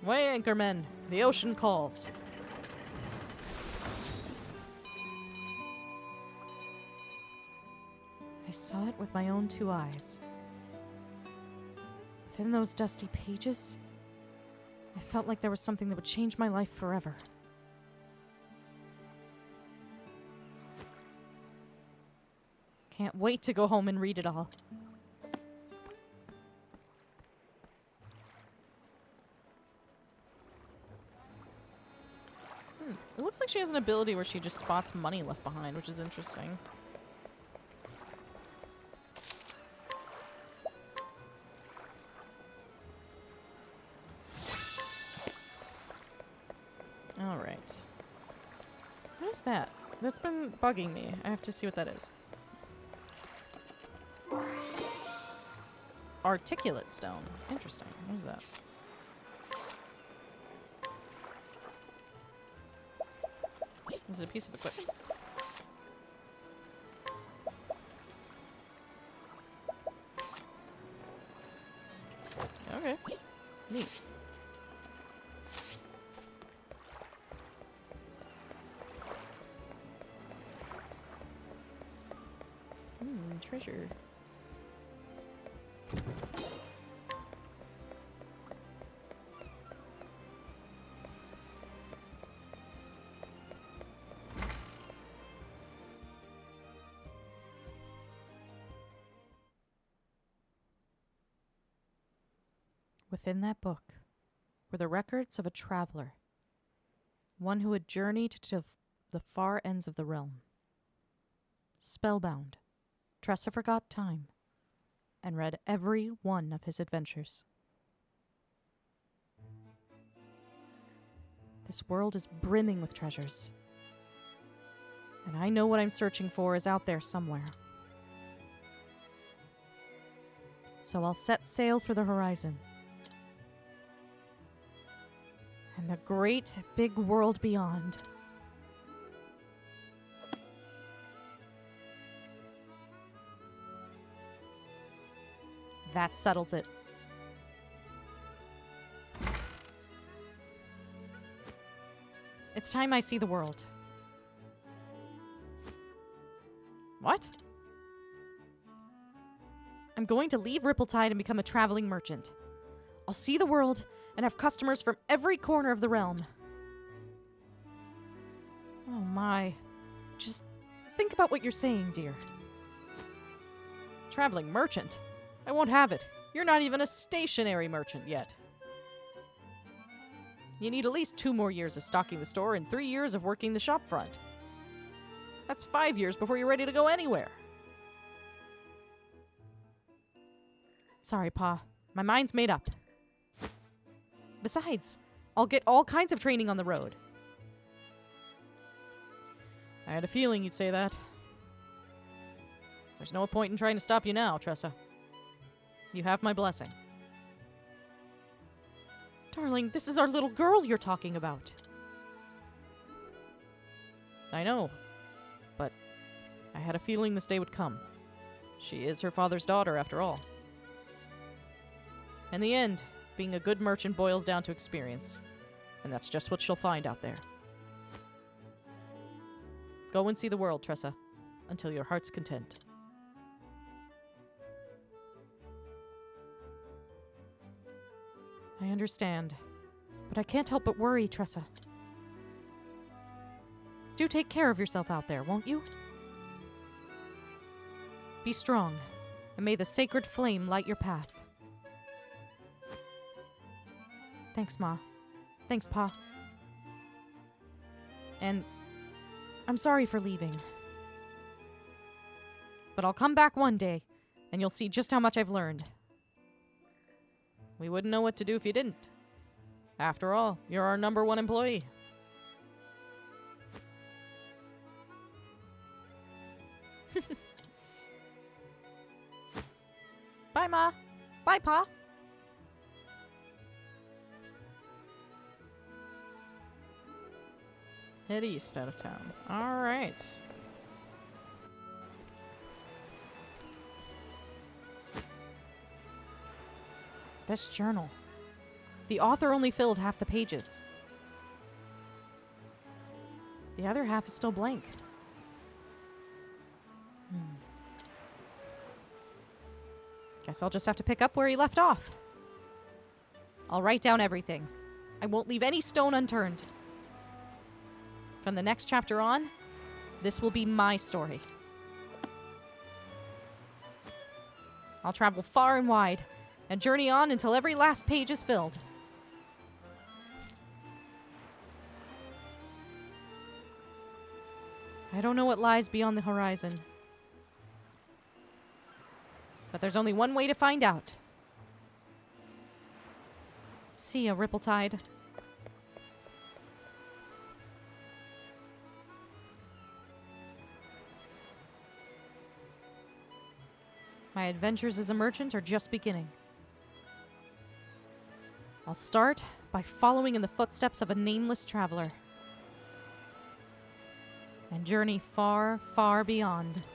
Weigh anchor, men. The ocean calls. I saw it with my own 2 eyes. Within those dusty pages, I felt like there was something that would change my life forever. Can't wait to go home and read it all. It looks like she has an ability where she just spots money left behind, which is interesting. Alright. What is that? That's been bugging me. I have to see what that is. Articulate stone. Interesting. What is that? This is a piece of equipment. Okay. Neat. Treasure. Within that book were the records of a traveler, one who had journeyed to the far ends of the realm. Spellbound, Tressa forgot time and read every one of his adventures. This world is brimming with treasures, and I know what I'm searching for is out there somewhere. So I'll set sail for the horizon and the great big world beyond. That settles it. It's time I see the world. What? I'm going to leave Rippletide and become a traveling merchant. I'll see the world and have customers from every corner of the realm. Oh my. Just think about what you're saying, dear. Traveling merchant? I won't have it. You're not even a stationary merchant yet. You need at least 2 more years of stocking the store and 3 years of working the shop front. That's 5 years before you're ready to go anywhere. Sorry, Pa. My mind's made up. Besides, I'll get all kinds of training on the road. I had a feeling you'd say that. There's no point in trying to stop you now, Tressa. You have my blessing. Darling, this is our little girl you're talking about. I know, but I had a feeling this day would come. She is her father's daughter, after all. In the end, being a good merchant boils down to experience, and that's just what she'll find out there. Go and see the world, Tressa, until your heart's content. I understand, but I can't help but worry, Tressa. Do take care of yourself out there, won't you? Be strong, and may the sacred flame light your path. Thanks, Ma. Thanks, Pa. And I'm sorry for leaving. But I'll come back one day, and you'll see just how much I've learned. We wouldn't know what to do if you didn't. After all, you're our #1 employee. Bye, Ma. Bye, Pa. Head east out of town. Alright. This journal. The author only filled half the pages. The other half is still blank. Guess I'll just have to pick up where he left off. I'll write down everything. I won't leave any stone unturned. From the next chapter on, this will be my story. I'll travel far and wide, and journey on until every last page is filled. I don't know what lies beyond the horizon. But there's only one way to find out. See ya, Rippletide. My adventures as a merchant are just beginning. I'll start by following in the footsteps of a nameless traveler. And journey far, far beyond.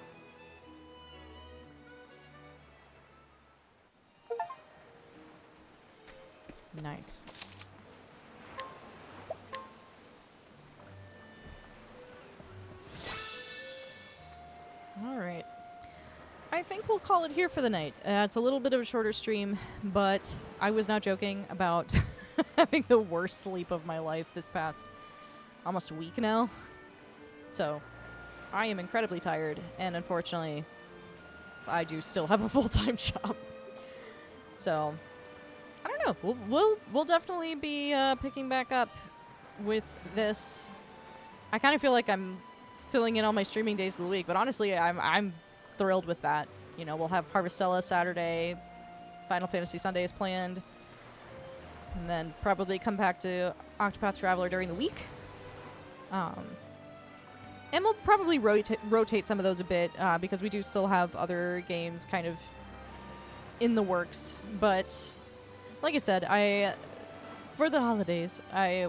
Nice. Alright. I think we'll call it here for the night. It's a little bit of a shorter stream, but I was not joking about having the worst sleep of my life this past almost a week now. So, I am incredibly tired, and unfortunately, I do still have a full-time job. So, I don't know. We'll definitely be picking back up with this. I kind of feel like I'm filling in all my streaming days of the week, but honestly, I'm thrilled with that. You know, we'll have Harvestella Saturday, Final Fantasy Sunday is planned, and then probably come back to Octopath Traveler during the week. And we'll probably rotate some of those a bit, because we do still have other games kind of in the works. But, like I said, for the holidays, I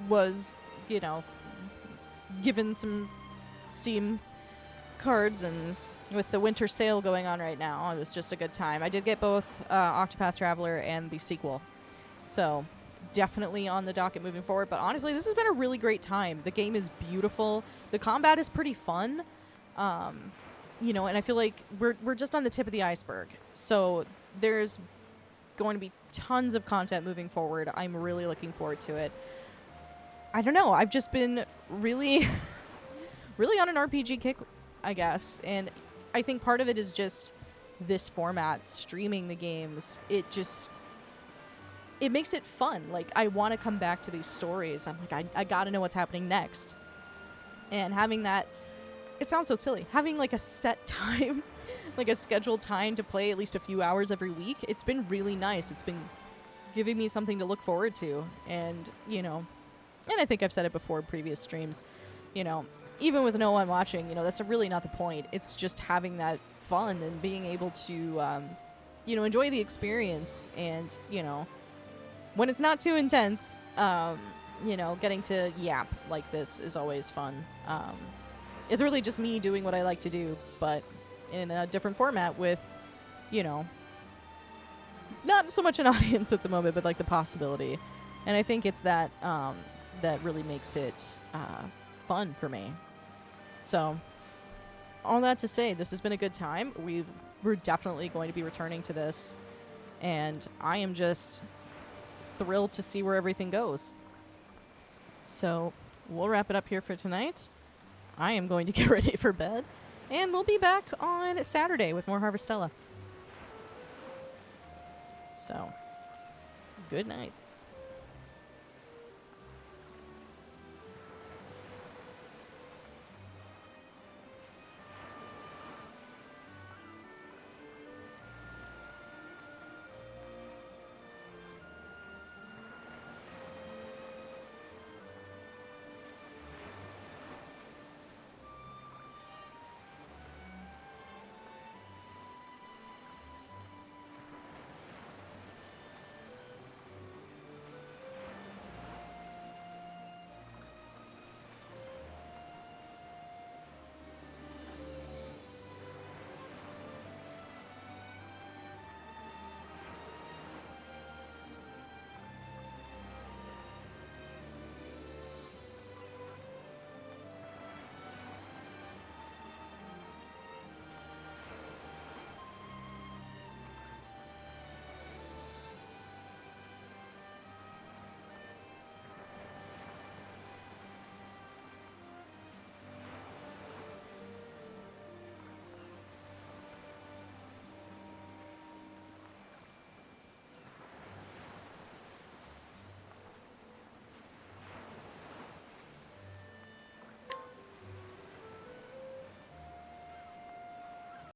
was, you know, given some Steam cards, and with the winter sale going on right now, it was just a good time. I did get both Octopath Traveler and the sequel. So, definitely on the docket moving forward. But honestly, this has been a really great time. The game is beautiful. The combat is pretty fun. You know, and I feel like we're just on the tip of the iceberg. So there's going to be tons of content moving forward. I'm really looking forward to it. I don't know. I've just been really, really on an RPG kick, I guess. And I think part of it is just this format, streaming the games. It makes it fun. Like, I want to come back to these stories. I'm like, I gotta know what's happening next. And having that, it sounds so silly, having like a set time, like a scheduled time to play at least a few hours every week, it's been really nice. It's been giving me something to look forward to. And, you know, and I think I've said it before in previous streams, you know, even with no one watching, you know, that's really not the point. It's just having that fun and being able to, you know, enjoy the experience and, you know, when it's not too intense, you know, getting to yap like this is always fun. It's really just me doing what I like to do, but in a different format with, you know, not so much an audience at the moment, but like the possibility. And I think it's that that really makes it fun for me. So, all that to say, this has been a good time. We're definitely going to be returning to this, and I am just thrilled to see where everything goes. So, we'll wrap it up here for tonight. I am going to get ready for bed, and we'll be back on Saturday with more Harvestella. So, good night.